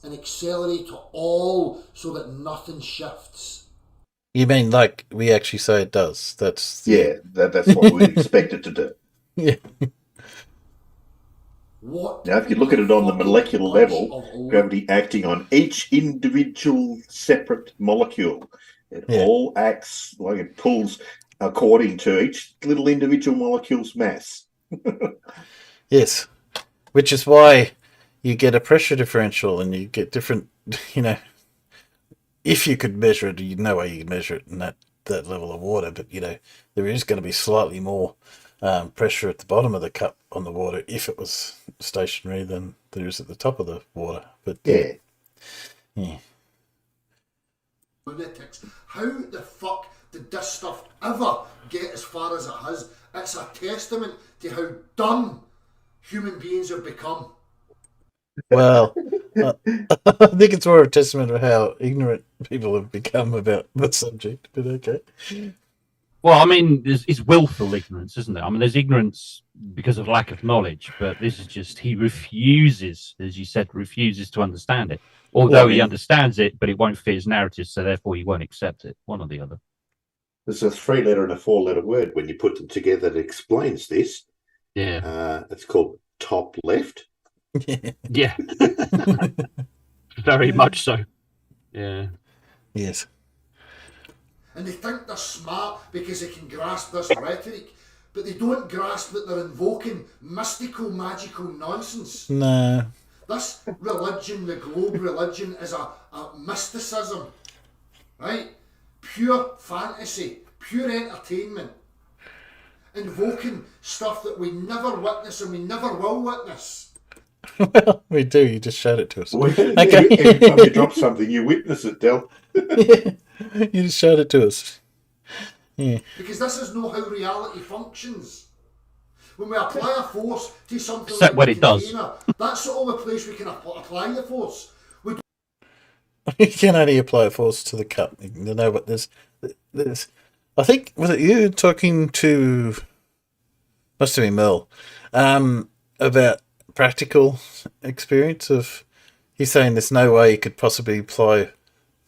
and accelerate to all so that nothing shifts. You mean like we actually say it does? That's that's what we expect it to do. Yeah. What Now, if you look at it on the fucking molecular bunch level, of gravity acting on each individual separate molecule, it all acts like it pulls according to each little individual molecule's mass. Yes, which is why you get a pressure differential and you get different, you know, if you could measure it, you know way you can measure it in that level of water, but, you know, there is going to be slightly more pressure at the bottom of the cup on the water if it was stationary than there is at the top of the water. But yeah. Lunatics. How the fuck did this stuff ever get as far as it has? It's a testament to how dumb human beings have become. Well, I think it's more a testament of how ignorant people have become about the subject, but okay. Well, I mean, it's willful ignorance, isn't it? I mean, there's ignorance because of lack of knowledge, but this is just, he refuses, as you said, refuses to understand it. Although he understands it, but it won't fit his narrative, so therefore he won't accept it, one or the other. There's a 3-letter and a 4-letter word when you put them together that explains this. Yeah. It's called top left. Yeah. Very much so. Yeah. Yes. And they think they're smart because they can grasp this rhetoric, but they don't grasp that they're invoking mystical, magical nonsense. No. This religion, the globe religion, is a mysticism, right? Pure fantasy, pure entertainment, invoking stuff that we never witness and we never will witness. Well, we do. You just showed it to us. Okay. Every time you drop something, you witness it, Dell. You just showed it to us. Yeah. Because this is not how reality functions. When we apply a force to something Except like when a it does. container, that's the only place we can apply the force. You can only apply a force to the cup. You know, but there's. I think, was it you talking to? Must have been Mel, about practical experience of. He's saying there's no way you could possibly apply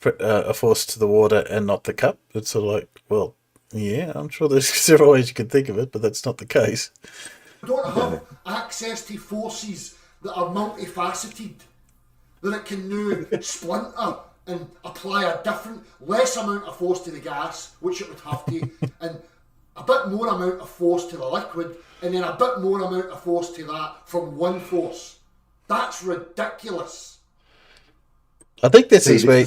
a force to the water and not the cup. It's sort of like, well, yeah, I'm sure there's several ways you could think of it, but that's not the case. We don't have access to forces that are multifaceted, that it can now splinter and apply a different, less amount of force to the gas, which it would have to, and a bit more amount of force to the liquid, and then a bit more amount of force to that from one force. That's ridiculous. I think this is where,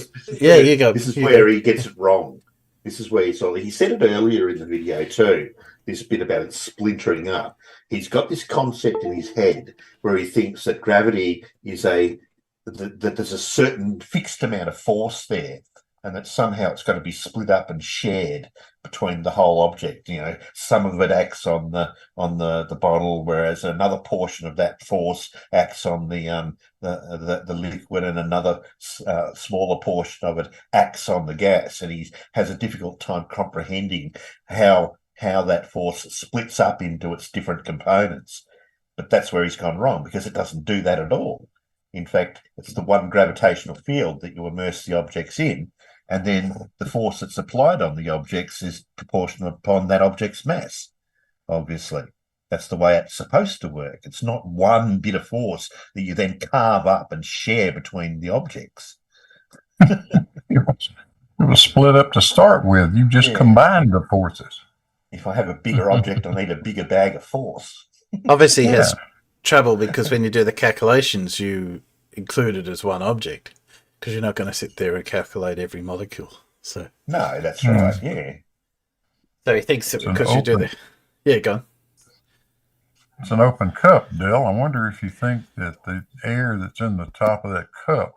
you go. This is where he gets it wrong. This is where he said it earlier in the video too. This bit about it splintering up. He's got this concept in his head where he thinks that gravity is that there's a certain fixed amount of force there, and that somehow it's got to be split up and shared between the whole object. You know, some of it acts on the bottle, whereas another portion of that force acts on the liquid, and another smaller portion of it acts on the gas. And he has a difficult time comprehending how that force splits up into its different components. But that's where he's gone wrong, because it doesn't do that at all. In fact, it's the one gravitational field that you immerse the objects in, and then the force that's applied on the objects is proportional upon that object's mass, obviously. That's the way it's supposed to work. It's not one bit of force that you then carve up and share between the objects. It was split up to start with. You just combined the forces. If I have a bigger object, I need a bigger bag of force. Obviously has trouble because when you do the calculations, you include it as one object, because you're not going to sit there and calculate every molecule. So no, that's right. Yeah. So he thinks that because you do the go on. It's an open cup, Dell. I wonder if you think that the air that's in the top of that cup,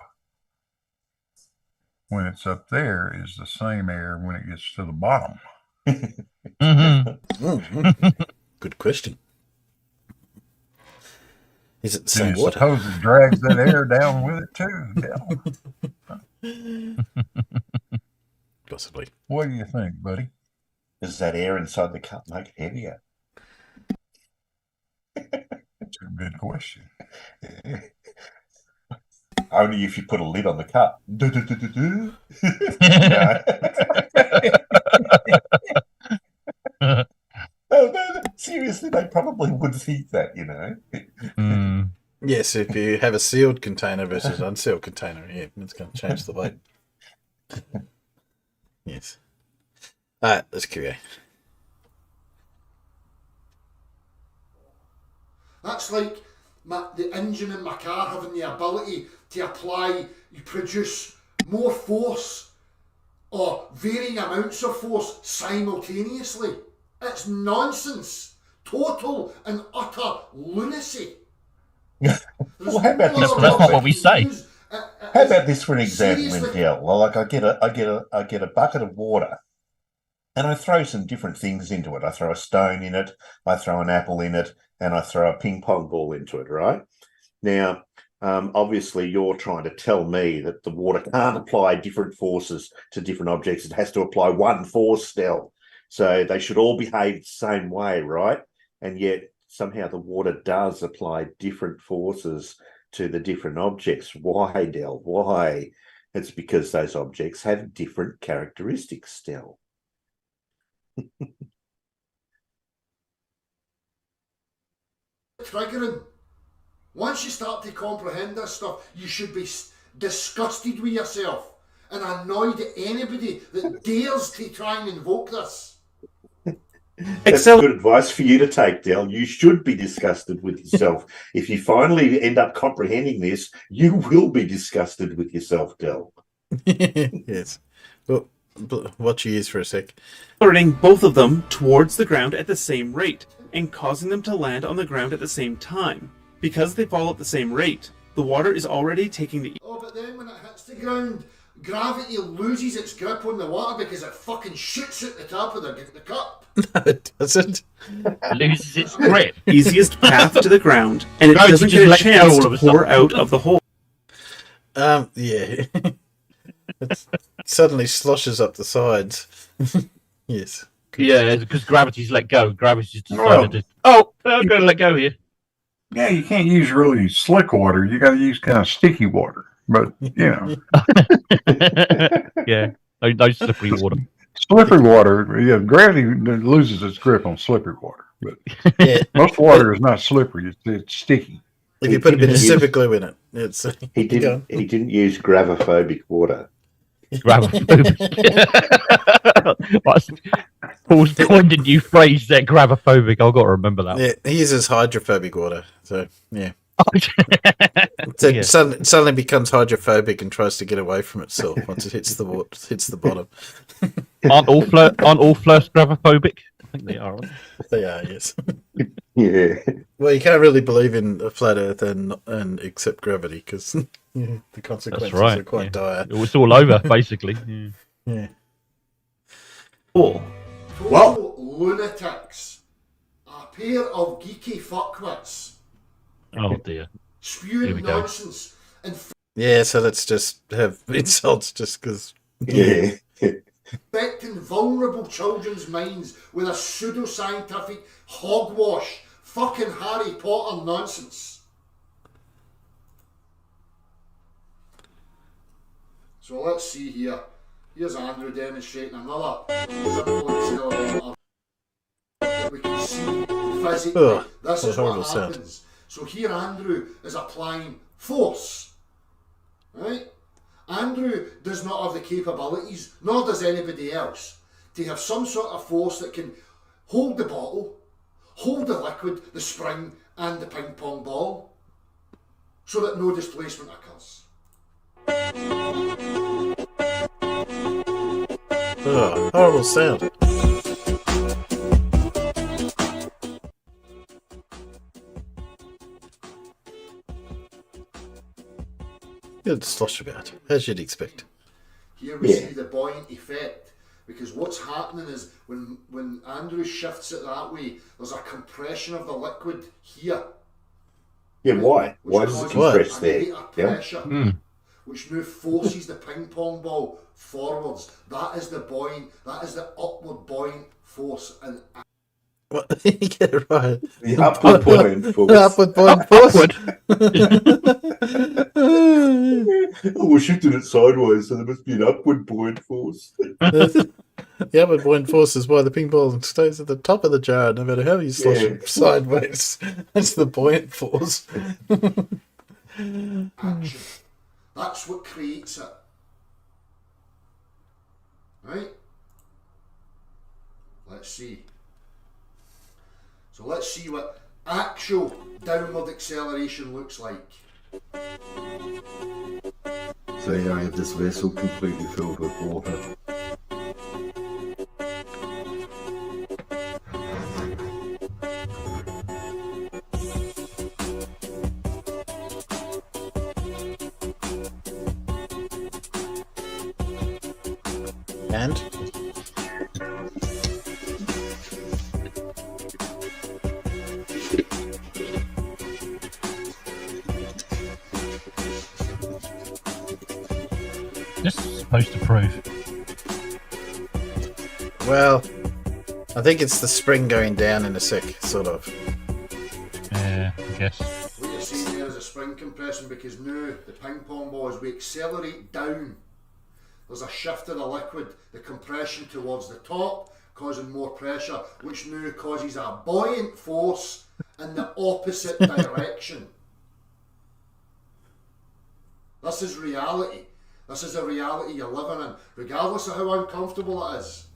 when it's up there, is the same air when it gets to the bottom. Good question. Is it the Do same you water? suppose it drags that air down with it too, Dell? Possibly. What do you think, buddy? Does that air inside the cup make it heavier? That's a good question. Only if you put a lid on the cup. No, seriously, they probably would think that, you know. Yes, if you have a sealed container versus unsealed container, yeah, it's going to change the weight. Yes. All right, let's carry on. That's like the engine in my car having the ability to produce more force or varying amounts of force simultaneously. It's nonsense. Total and utter lunacy. Well, how about this? That's what we say. How about this for an example in Dell? Well, like I get a bucket of water, and I throw some different things into it. I throw a stone in it, I throw an apple in it, and I throw a ping pong ball into it. Right now, obviously, you're trying to tell me that the water can't apply different forces to different objects. It has to apply one force still. So they should all behave the same way, right? And yet somehow the water does apply different forces to the different objects. Why, Dell? Why? It's because those objects have different characteristics, Dell. Triggering. Once you start to comprehend this stuff, you should be disgusted with yourself and annoyed at anybody that dares to try and invoke this. That's good advice for you to take, Dell. You should be disgusted with yourself. If you finally end up comprehending this, you will be disgusted with yourself, Dell. Yes. Well, watch your ears for a sec. Turning both of them towards the ground at the same rate and causing them to land on the ground at the same time. Because they fall at the same rate, the water is already taking the... Oh, but then when it hits the ground, gravity loses its grip on the water because it fucking shoots at the top of the cup. No, it doesn't. It loses its grip. Easiest path to the ground, and it Gravity doesn't just get a lets go chance all to of a pour sudden. out of the hole. Yeah. It suddenly sloshes up the sides. Yes. Yeah, because gravity's let go. Gravity's Well- decided to... Oh, I'm going to let go here. Yeah, you can't use really slick water. You got to use kind of sticky water. But, you know, Yeah, no slippery water. slippery water, yeah, gravity loses its grip on slippery water. But Yeah. most water is not slippery, it's sticky. If you put a bit of super glue in it, it's He didn't use gravophobic water. Gravophobic. Paul's coined a new phrase there, gravophobic. I've got to remember that. Yeah, he uses hydrophobic water. So yeah. one. So Yeah. it suddenly becomes hydrophobic and tries to get away from itself once it hits the water, hits the bottom. Aren't all flirts gravophobic? I think they are. They are, yes. Yeah. Well, you can't really believe in a flat Earth and accept gravity because the consequences That's right. are quite dire. It's all over, basically. Yeah. Yeah. Hole. Total lunatics. A pair of geeky fuckwits. Oh dear. Here we Spewing go. nonsense. And Yeah, so let's just have insults just because. Yeah. infecting vulnerable children's minds with a pseudo-scientific hogwash, fucking Harry Potter nonsense. So let's see here. Here's Andrew demonstrating another simple accelerometer that we can see physically. Ugh, This what a is horrible what sound. happens. So here Andrew is applying force, right? Andrew does not have the capabilities, nor does anybody else, to have some sort of force that can hold the bottle, hold the liquid, the spring, and the ping pong ball, so that no displacement occurs. Ugh, horrible sound. Good slosh about, as you'd expect. Here we see the buoyant effect, because what's happening is when Andrew shifts it that way, there's a compression of the liquid here. Yeah, why? which Why does it causes compress a there? greater Yeah. pressure, which now forces the ping pong ball forwards. That is the buoyant, that is the upward buoyant force. And What? You get it right. The upward buoyant force. Upward buoyant force. Oh, we're shifting it sideways, so there must be an upward buoyant force. The upward buoyant force is why the ping ball stays at the top of the jar, no matter how you slosh it sideways. That's the buoyant force. Action. That's what creates it. Right? Let's see. So let's see what actual downward acceleration looks like. So here I have this vessel completely filled with water. And This is supposed to prove. well, I think it's the spring going down in a sec, sort of. Yeah, I guess. What you're seeing there is a spring compression because now the ping pong ball, as we accelerate down, there's a shift in the liquid, the compression towards the top, causing more pressure, which now causes a buoyant force in the opposite direction. This is reality. This is a reality you're living in, regardless of how uncomfortable it is.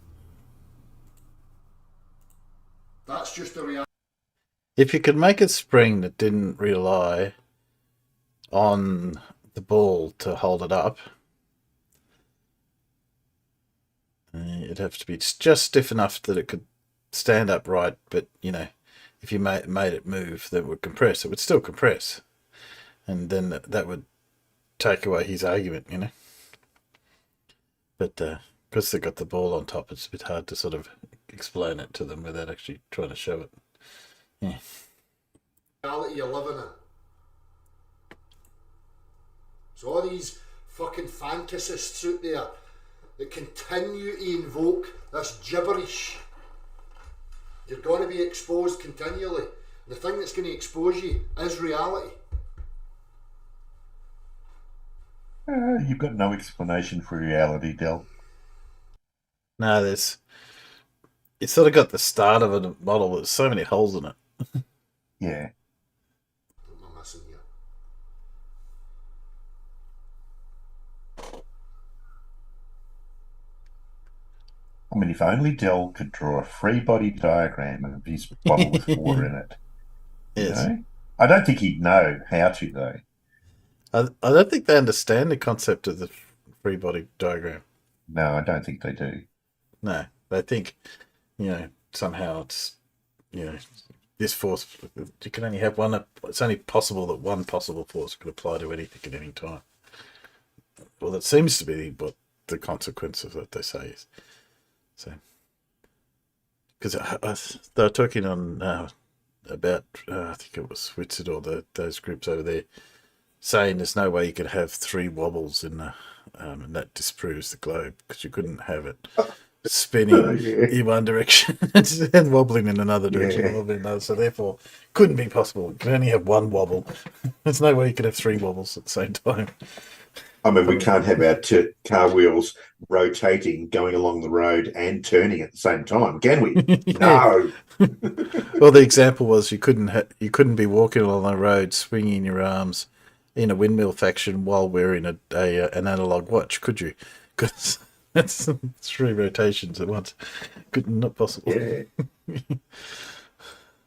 That's just the reality. If you could make a spring that didn't rely on the ball to hold it up, it'd have to be just stiff enough that it could stand upright, but, you know, if you made it move, that would compress. It would still compress. And then that would take away his argument, you know. But because they've got the ball on top, it's a bit hard to sort of explain it to them without actually trying to show it. Yeah. Reality you're living in. So all these fucking fantasists out there that continue to invoke this gibberish, you're going to be exposed continually. The thing that's going to expose you is reality. You've got no explanation for reality, Dell. No, it's sort of got the start of a model with so many holes in it. Yeah. What am I missing here? I mean, if only Dell could draw a free body diagram of his bottle with water in it. Yes. You know? I don't think he'd know how to, though. I don't think they understand the concept of the free body diagram. No, I don't think they do. No, they think, you know, somehow it's, you know, this force, you can only have one, it's only possible that one possible force could apply to anything at any time. Well, that seems to be what the consequence of what they say is. So, because they were talking on about, I think it was Whitsett or those groups over there, saying there's no way you could have three wobbles in the, and that disproves the globe because you couldn't have it spinning in one direction and wobbling in another direction, wobbling in another. So therefore, couldn't be possible. You can only have one wobble. There's no way you could have three wobbles at the same time. I mean, we can't have our car wheels rotating, going along the road and turning at the same time, can we? No. Well, the example was you couldn't be walking along the road swinging your arms in a windmill faction while wearing an analog watch, could you? Because that's three rotations at once. Not possible. Yeah.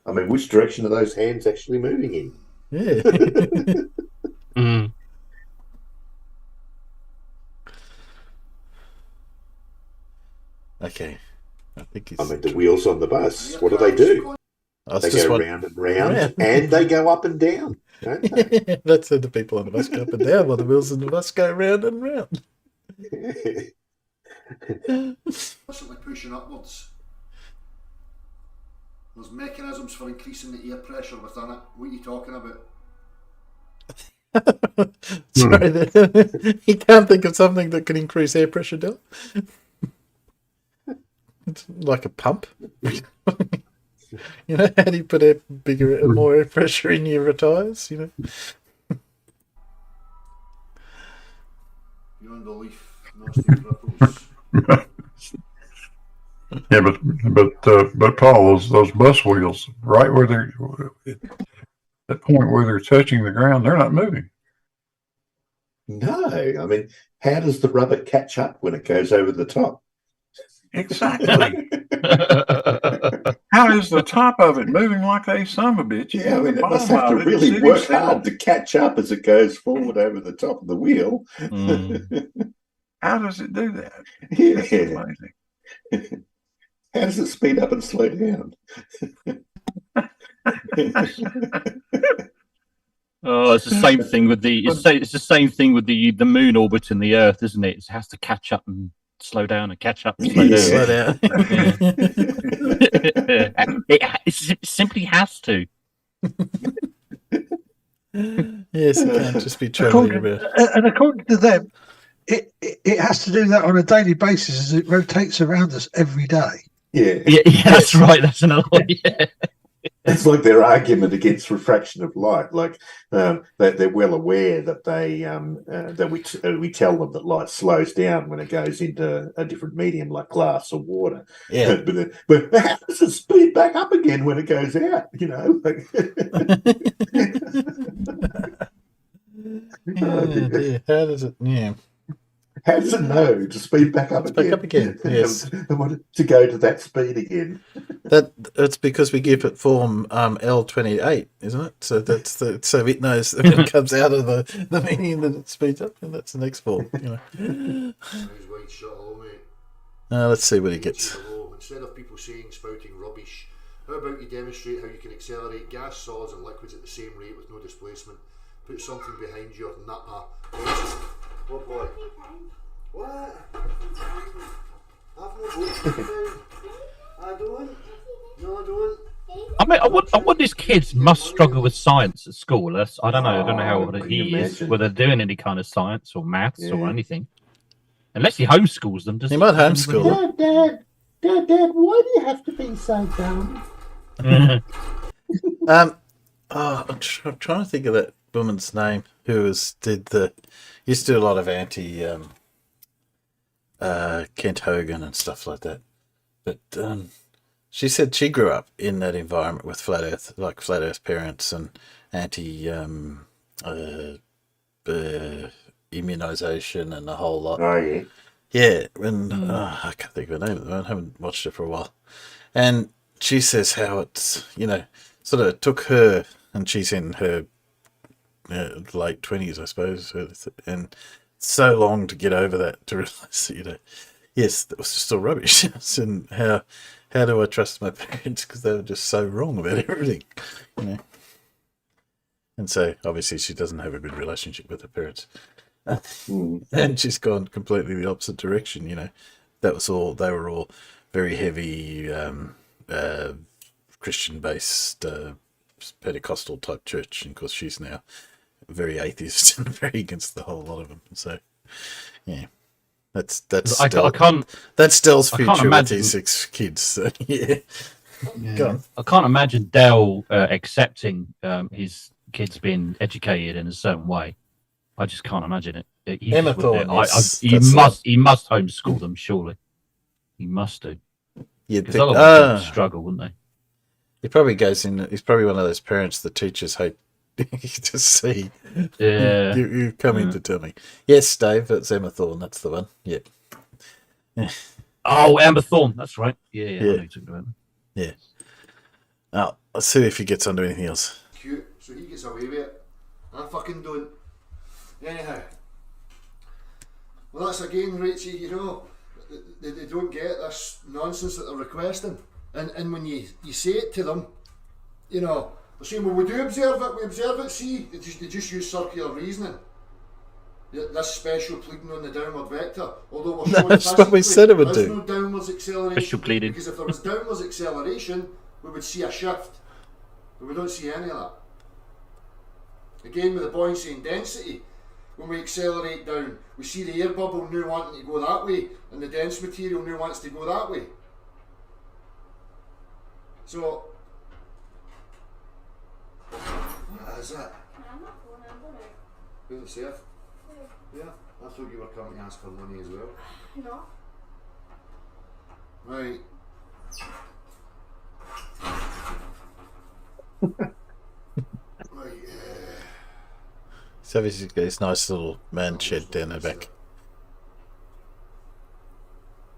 I mean, which direction are those hands actually moving in? Yeah. Okay. I think it's... I mean, the wheels on the bus, what do? They go round and round, and they go up and down, don't they? That's how the people on the bus go up and down, while the wheels on the bus go round and round. Constantly pushing upwards. There's mechanisms for increasing the air pressure within it. What are you talking about? Sorry, you can't think of something that can increase air pressure, Dell? It's like a pump. You know, how do you put more air pressure in your tires, you know? Beyond the leaf, nasty ripples. Yeah, but Paul, those bus wheels, right where they're that point where they're touching the ground, they're not moving. No, I mean, how does the rubber catch up when it goes over the top? Exactly. How is the top of it moving like they son of a bitch? Yeah, I and mean, the it must bottom have to of it really sitting work still? hard to catch up as it goes forward over the top of the wheel. How does it do that? Yeah. That's amazing. How does it speed up and slow down? Oh, it's the same thing with it's the same thing with the moon orbiting the Earth, isn't it? It has to catch up and slow down and catch up and slow down. Slow down. It simply has to. Yes, it can't just be traveling about. And according to them, it has to do that on a daily basis as it rotates around us every day. Yeah, that's right. That's another one. Yeah. It's like their argument against refraction of light. Like they're well aware that we tell them that light slows down when it goes into a different medium like glass or water. Yeah. But how does it speed back up again when it goes out? You know. Oh, dear. How does it? Yeah. How does it know to speed back up again? Back up again. Yes. I want it to go to that speed again. That's because we give it form L28, isn't it? So so it knows that when it comes out of the medium that it speeds up, and that's the next form. You know. Let's see what he gets. Instead of people spouting rubbish, how about you demonstrate how you can accelerate gas, solids, and liquids at the same rate with no displacement? Put something behind your nut. What boy? What? I've no votes down. I don't. No, I don't. I mean, I want these kids must struggle with science at school. I don't know how he is, whether they're doing any kind of science or maths or anything. Unless he homeschools them, does he? Might homeschool them. Dad, why do you have to be so dumb? I'm trying to think of that woman's name who used to do a lot of anti Kent Hogan and stuff like that. But she said she grew up in that environment with flat Earth parents and anti immunization and a whole lot. Oh yeah. Yeah, and I can't think of her name. I haven't watched it for a while. And she says how it's, sort of took her, and she's in her late 20s, I suppose, and so long to get over that, to realise that, yes, that was still rubbish. And how do I trust my parents, because they were just so wrong about everything, And so, obviously, she doesn't have a good relationship with her parents. And she's gone completely the opposite direction, That was all, they were all very heavy Christian-based Pentecostal type church, and of course she's now very atheist and very against the whole lot of them. So, yeah, that's Dell's future with these 6 kids. So, yeah. I can't imagine Dell accepting his kids being educated in a certain way. I just can't imagine it. He must homeschool them, surely. He must do. Because otherwise they'd struggle, wouldn't they? He probably goes in. He's probably one of those parents the teachers hate to see. Yeah, you come in to tell me. Yes, Dave, it's Emma Thorne. That's the one. Yep. Oh, Emma Thorne. That's right. Yeah. I know you talked about him. Yeah. Now let's see if he gets onto anything else. Cute, so he gets away with it. I fucking don't. Anyhow, well, that's again, Rachie. They don't get this nonsense that they're requesting. And when you say it to them, they're saying, well, we do observe it, see, they just use circular reasoning. This special pleading on the downward vector, although we're showing that's what we said it would there's do. no downwards acceleration. Special pleading. Because if there was downwards acceleration, we would see a shift. But we don't see any of that. Again, with the buoyancy and density, when we accelerate down, we see the air bubble now wanting to go that way, and the dense material now wants to go that way. So, what is that? Who's it, Seth? Yeah, I thought you were coming to ask for money as well. No. Right, So obviously he's got his nice little man shed down the back.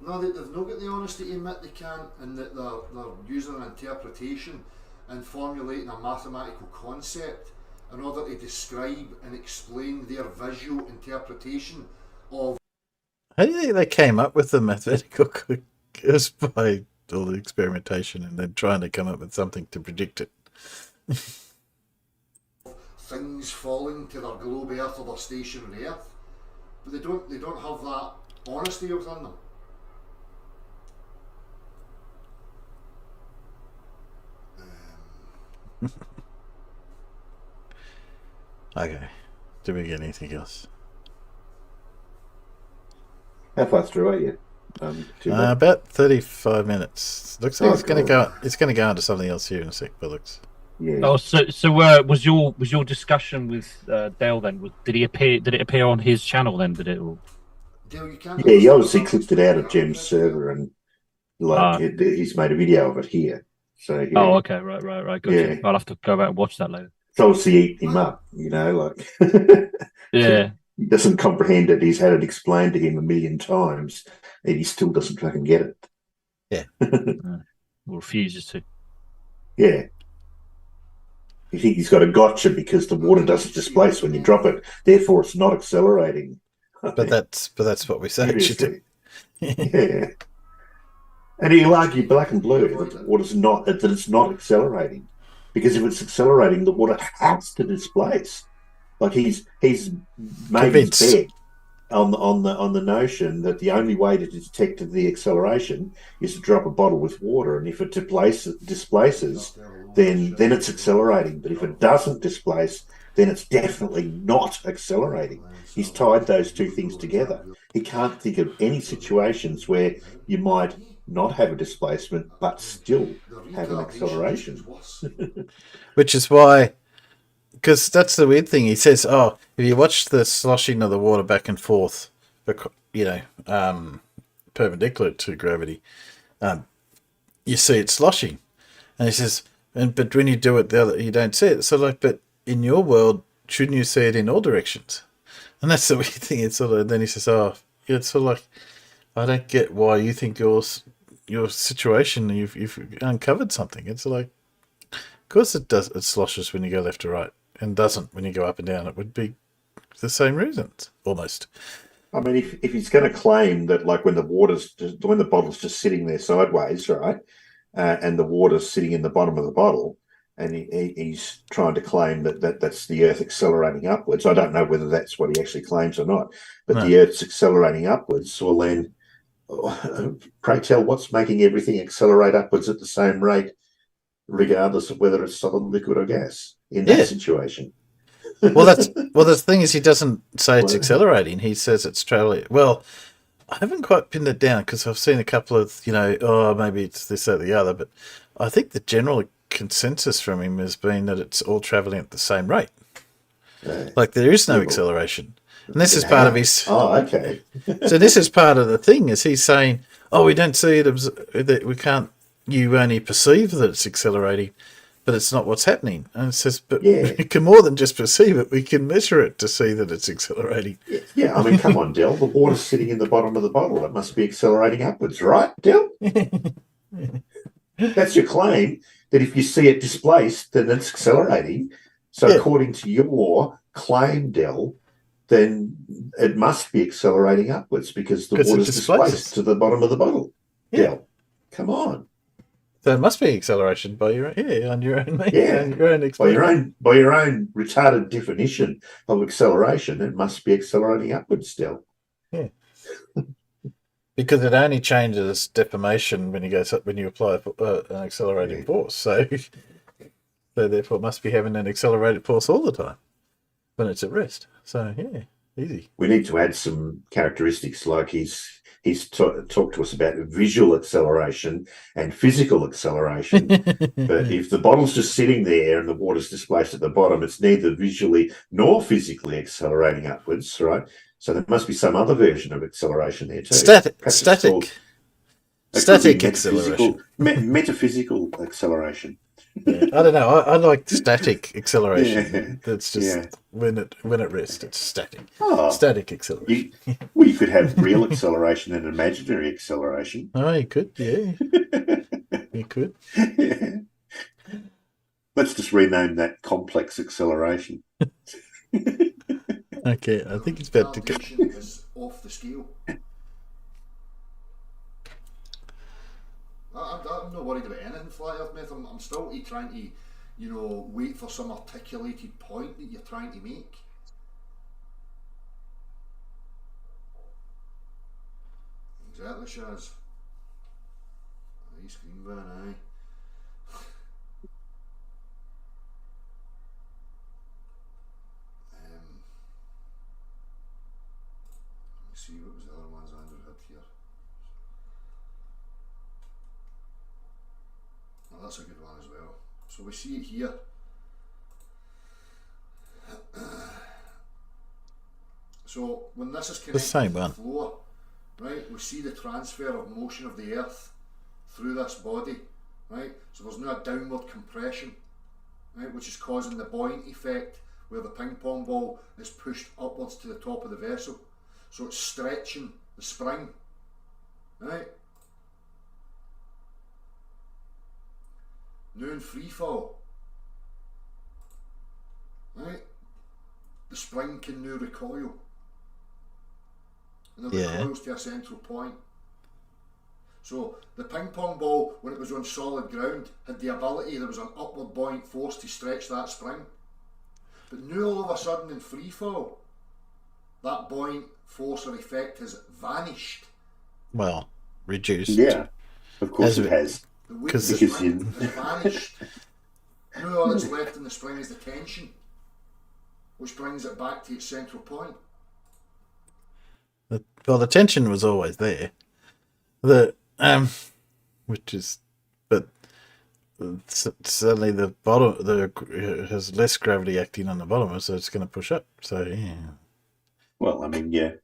No, they've not got the honesty to admit they can't, and that they're using an interpretation and formulating a mathematical concept in order to describe and explain their visual interpretation of. How do you think they came up with the mathematical just by all the experimentation and then trying to come up with something to predict it? Things falling to their globe Earth or their stationary Earth, but they don't have that honesty within them. Okay. Do we get anything else? How far through are you? About 35 minutes. Looks like Oh, it's going to cool. go. It's going to go into something else here in a sec. But looks. Yeah. Oh, so was your discussion with Dale then? Did he appear? Did it appear on his channel then? Did it? Or? Dale, you can't. Yeah, he obviously clipped it out of Jim's server and he's made a video of it here. So yeah. Oh, okay, right. Gotcha. Yeah. I'll have to go back and watch that later. It's obviously eating him up, like. Yeah. He doesn't comprehend it. He's had it explained to him 1,000,000 times, and he still doesn't fucking get it. Yeah. Or refuses to. Yeah. You think he's got a gotcha because the water doesn't displace when you drop it, therefore it's not accelerating. But that's what we say it should do. Yeah. And he'll argue black and blue that it's not accelerating. Because if it's accelerating, the water has to displace. Like he's made his bet on the notion that the only way to detect the acceleration is to drop a bottle with water, and if it displaces, then it's accelerating. But if it doesn't displace, then it's definitely not accelerating. He's tied those two things together. He can't think of any situations where you might not have a displacement but still have an acceleration. Which is why, because that's the weird thing. He says, "Oh, if you watch the sloshing of the water back and forth, perpendicular to gravity, you see it sloshing." And he says, "But when you do it the other, you don't see it." So, but in your world, shouldn't you see it in all directions? And that's the weird thing. It's sort of. Then he says, "Oh, it's sort of like, I don't get why you think your situation you've uncovered something." It's like, of course it does. It sloshes when you go left to right, and doesn't when you go up and down. It would be the same reasons almost. I mean, if he's going to claim that, like when the bottle's just sitting there sideways, right, and the water's sitting in the bottom of the bottle, and he's trying to claim that's the Earth accelerating upwards. I don't know whether that's what he actually claims or not, but the Earth's accelerating upwards. Well, then, pray tell, what's making everything accelerate upwards at the same rate, regardless of whether it's solid, liquid, or gas in that situation? Well, the thing is, he doesn't say it's accelerating. He says it's trailing. Well, I haven't quite pinned it down because I've seen a couple of, maybe it's this or the other, but I think the general consensus from him has been that it's all traveling at the same rate. Like there is no acceleration. And this is part of his. Oh, okay. So this is part of the thing, is he's saying, "Oh, we don't see it. That we can't. You only perceive that it's accelerating, but it's not what's happening." And it says, "But we can more than just perceive it. We can measure it to see that it's accelerating." Yeah, I mean, come on, Dell. The water's sitting in the bottom of the bottle. It must be accelerating upwards, right, Dell? That's your claim, that if you see it displaced, then it's accelerating. So according to your claim, Dell, then it must be accelerating upwards because the water's displaced to the bottom of the bottle. Yeah. Come on. So it must be acceleration by your own, on your own, by your own retarded definition of acceleration. It must be accelerating upwards still. Yeah. Because it only changes deformation when you apply an accelerating force. So therefore, it must be having an accelerated force all the time when it's at rest. So easy. We need to add some characteristics, like he's talked to us about visual acceleration and physical acceleration. But if the bottle's just sitting there and the water's displaced at the bottom, it's neither visually nor physically accelerating upwards, right? So there must be some other version of acceleration there too. Static. Static acceleration. Metaphysical acceleration. Yeah. I don't know. I like static acceleration. Yeah. That's just when at rest. It's static. Oh, Static acceleration. you could have real acceleration and imaginary acceleration. Oh, you could. Yeah, you could. Yeah. Let's just rename that complex acceleration. Okay, I think it's about to go. Is off the scale. I'm not worried about anything flat earth myth. I'm still trying to, wait for some articulated point that you're trying to make. Exactly, Shaz. Aye, screen ban, aye. Let me see what was the other ones Andrew had here. Well, that's a good one as well. So we see it here. So when this is connected to the floor, right, we see the transfer of motion of the earth through this body, right? So there's now a downward compression, right, which is causing the buoyant effect where the ping pong ball is pushed upwards to the top of the vessel. So it's stretching the spring, right? Now in free fall, right, the spring can now recoil. And it recoils to a central point. So the ping pong ball, when it was on solid ground, had the ability, there was an upward buoyant force to stretch that spring. But now all of a sudden in free fall, that buoyant force or effect has vanished. Well, reduced. Yeah, of course it has. The weight of the spring has vanished. Now all that's left in the spring is the tension, which brings it back to its central point. Well, the tension was always there. Which is, but suddenly the bottom has less gravity acting on the bottom, so it's going to push up. So yeah. Well, I mean, you're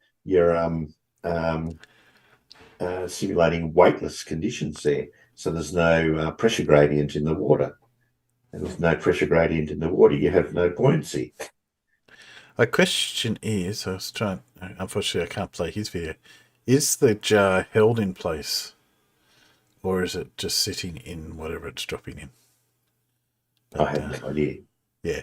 simulating weightless conditions there, so there's no pressure gradient in the water, and with no pressure gradient in the water, you have no buoyancy. My question is, I was trying. Unfortunately, I can't play his video. Is the jar held in place, or is it just sitting in whatever it's dropping in? But, I have no idea. Yeah,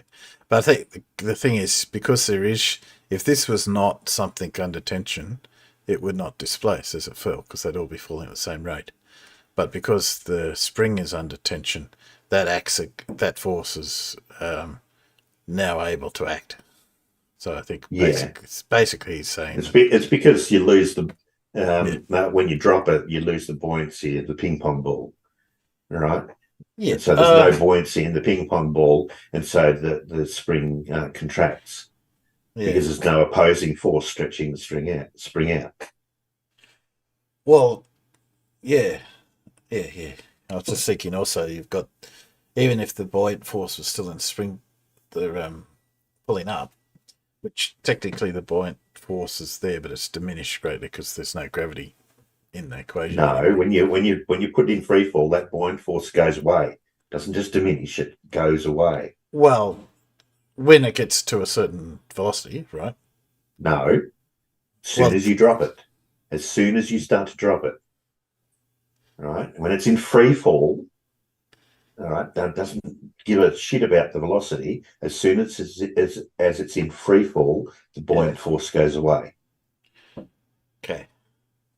but I think the thing is, because there is, if this was not something under tension, it would not displace as it fell, because they'd all be falling at the same rate. But because the spring is under tension, that force is now able to act. So I think basically he's saying it's because you lose the when you drop it, you lose the buoyancy of the ping pong ball, right? Yeah. And so there's no buoyancy in the ping pong ball, and so the spring contracts because there's no opposing force stretching the spring out. Well, yeah. I was just thinking also you've got, even if the buoyant force was still in spring, the pulling up, which technically the buoyant force is there, but it's diminished greatly because there's no gravity in the equation. No, when you put it in free fall, that buoyant force goes away. It doesn't just diminish; it goes away. Well, when it gets to a certain velocity, right? No, as soon as you drop it, as soon as you start to drop it, right? When it's in free fall, all right, that doesn't give a shit about the velocity. As soon as it's in free fall, the buoyant force goes away. Okay,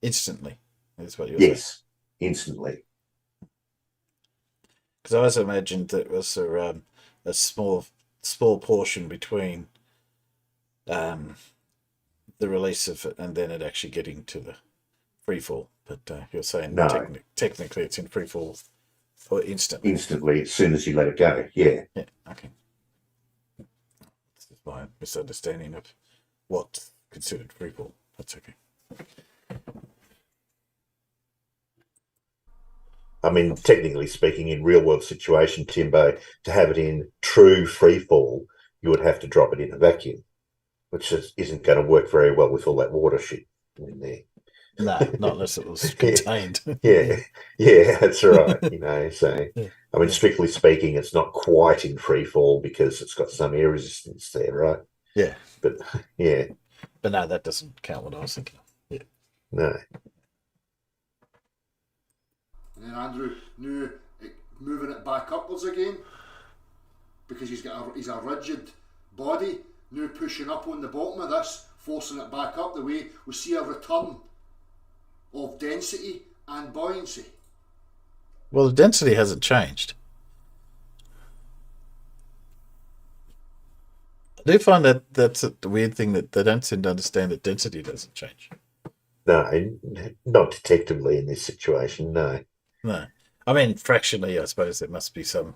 instantly. That's what you're saying. Yes, instantly. Because I always imagined that it was a small portion between the release of it and then it actually getting to the free fall. But you're saying technically it's in free fall or instantly. Instantly, as soon as you let it go. Yeah. Yeah. Okay. This is my misunderstanding of what's considered free fall. That's okay. I mean, technically speaking, in real world situation, Timbo, to have it in true free fall, you would have to drop it in a vacuum, which isn't going to work very well with all that water shit in there. No, not unless it was contained. Yeah, that's right. So I mean, strictly speaking, it's not quite in free fall because it's got some air resistance there, right? Yeah. But yeah. But no, that doesn't count what I was thinking. Yeah. No. And then Andrew knew moving it back upwards again because he's a rigid body. Now pushing up on the bottom of this, forcing it back up the way we see a return of density and buoyancy. Well, the density hasn't changed. I do find that that's the weird thing that they don't seem to understand that density doesn't change. No, not detectively in this situation, no. No. I mean, fractionally, I suppose there must be some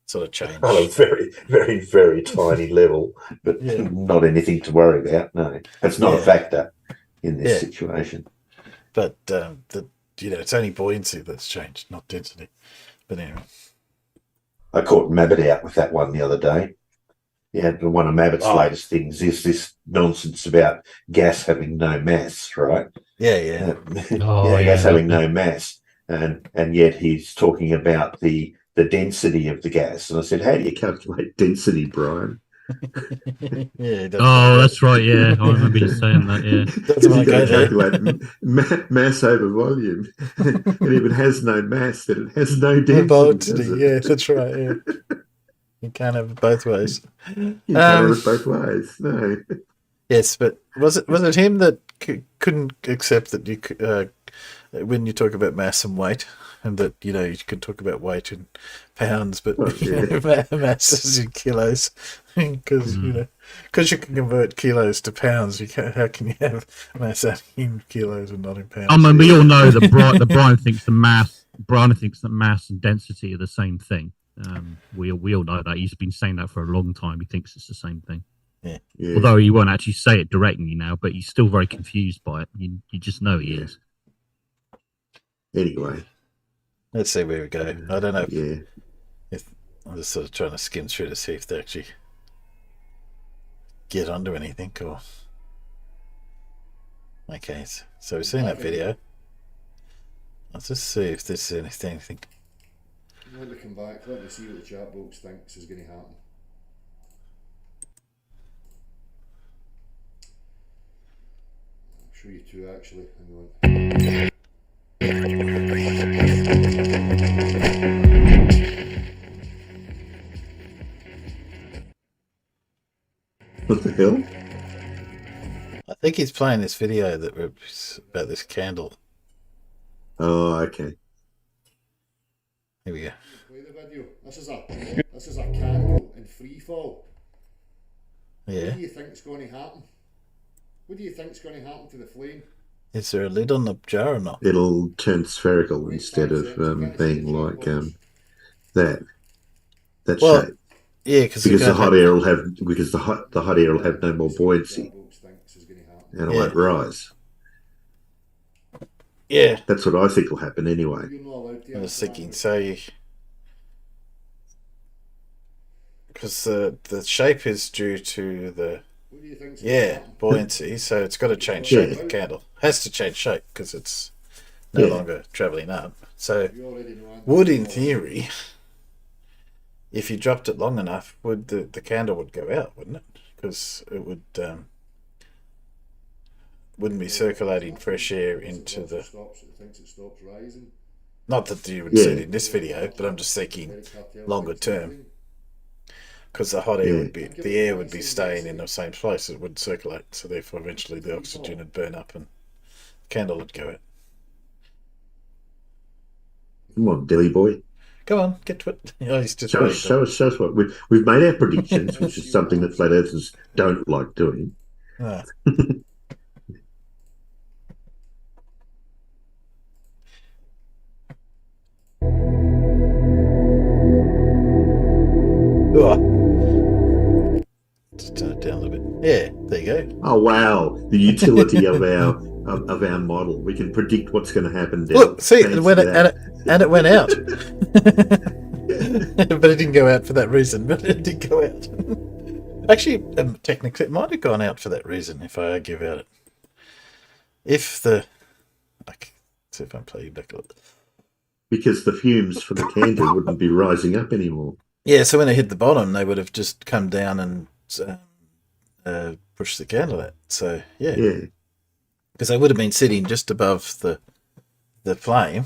sort of change. On a very, very, very tiny level, but not anything to worry about, no. It's not a factor in this situation. But, it's only buoyancy that's changed, not density. But anyway. I caught Mabbit out with that one the other day. Yeah, one of Mabbit's latest things is this nonsense about gas having no mass, right? Yeah. Gas having no mass, and yet he's talking about the the density of the gas. And I said, how do you calculate density, Brian? That's right. Yeah, I remember you saying that. Yeah, that's what I calculate mass over volume. And if it has no mass, then it has no density. Yeah, that's right. Yeah. You can't have it both ways. You can't have it both ways. No. Yes, but was it him that couldn't accept that you when you talk about mass and weight, and that you can talk about weight in pounds, but mass is in kilos, because you can convert kilos to pounds. You can't. How can you have mass in kilos and not in pounds? I mean, we all know that Brian thinks that mass and density are the same thing. We all know that. He's been saying that for a long time. He thinks it's the same thing. Yeah. Although he won't actually say it directly now, but he's still very confused by it. You just know he is. Anyway, let's see where we go. I don't know. If I'm just sort of trying to skim through to see if they actually get onto anything. Or okay, so we've seen that video. Let's just see if there's anything. Let me come back. Let me see what the chat box thinks is going to happen. I'll show you two actually. Hang on. What the hell? I think he's playing this video about this candle. Oh, okay. Here we go. Play the video. This is a candle in free fall. Yeah. What do you think's going to happen? What do you think's going to happen to the flame? Is there a lid on the jar or not? It'll turn spherical instead of being like that shape. Yeah, because the hot air will have the hot air will have no more buoyancy, and it won't rise. Yeah, that's what I think will happen anyway. I was thinking because the shape is due to the buoyancy, so it's got to change shape of the candle. Has to change shape because it's no longer traveling up. So would, in theory, if you dropped it long enough, would the candle would go out, wouldn't it? Because it would wouldn't be circulating fresh air into the. Not that you would see it in this video, but I'm just thinking longer term. Because the hot air the air would be staying in the same place, it wouldn't circulate, so therefore eventually the oxygen would burn up and the candle would go out. Come on, Dilly boy. Come on, get to it. Oh, he's just show us what we've made our predictions, which is something that flat earthers don't like doing. Ah. Just turn it down a little bit. Yeah, there you go. Oh wow, the utility of our model. We can predict what's going to happen. Look, see, it went out. But it didn't go out for that reason. But it did go out. Actually, technically, it might have gone out for that reason. If I argue about it, if the see if I'm playing back a little. Because the fumes for the candle wouldn't be rising up anymore. Yeah, so when they hit the bottom, they would have just come down and pushed the candle out. So yeah, because they would have been sitting just above the flame.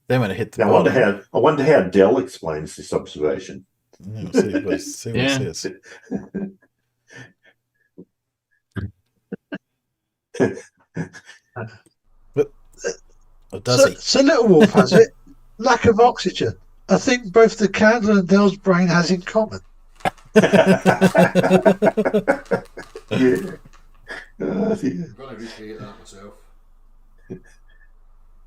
Then when it hit the bottom, I wonder how Dell explains this observation. Yeah, we'll see what it says. But, or does he? So Little Wolf has it. Lack of oxygen. I think both the candle and Dell's brain has in common. Yeah. I'm going to recreate that myself.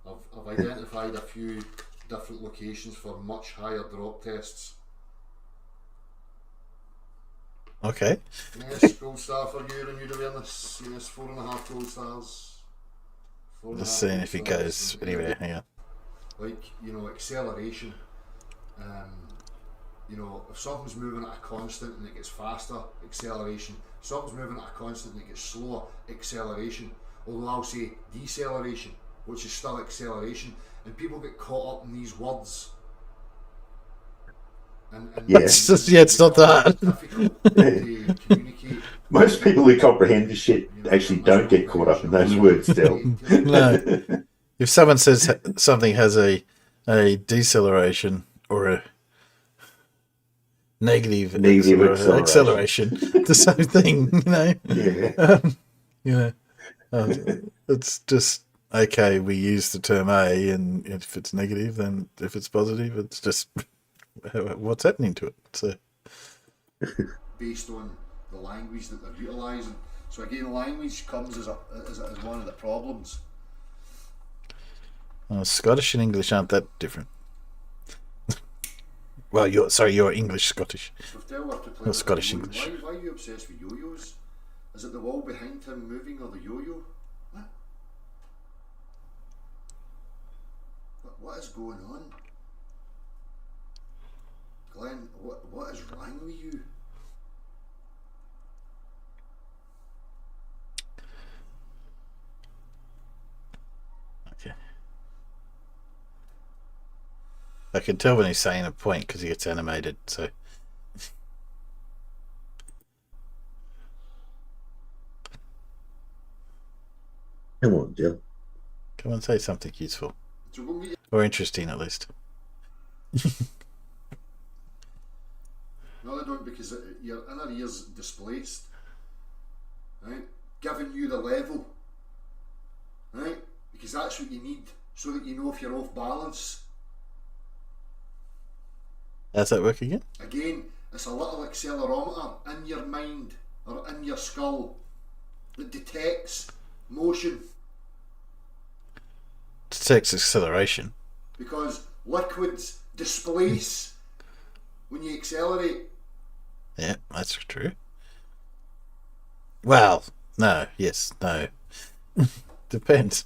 I've identified a few different locations for much higher drop tests. Okay. Yes, gold star for you, renewed awareness. Yes, 4.5 gold stars. Just seeing if he goes anywhere. Hang on. Like, acceleration. If something's moving at a constant and it gets faster, acceleration. If something's moving at a constant and it gets slower, acceleration. Although I'll say deceleration, which is still acceleration. And people get caught up in these words. It's not that. To communicate. Most people who comprehend this shit actually don't get caught up in those words, Dell. No. If someone says something has a deceleration or a negative acceleration, the same thing, it's just okay. We use the term A, and if it's negative, then if it's positive, it's just what's happening to it. So based on the language that they're utilising. So again, language comes as one of the problems. Scottish and English aren't that different. Well, you're English Scottish. So if Dell were to play Not Scottish English. Why are you obsessed with yo-yos? Is it the wall behind him moving or the yo-yo? What is going on? Glenn, what is wrong with you? Okay. I can tell when he's saying a point because he gets animated, so. Come on, Dell. Come on, say something useful. Or interesting, at least. No, they don't, because your inner ear's displaced. Right? Giving you the level. Right? Because that's what you need, so that you know if you're off balance. How's that work again? Again, it's a little accelerometer in your mind or in your skull that detects motion. Detects acceleration. Because liquids displace when you accelerate. Yeah, that's true. Well, no, yes, no. Depends.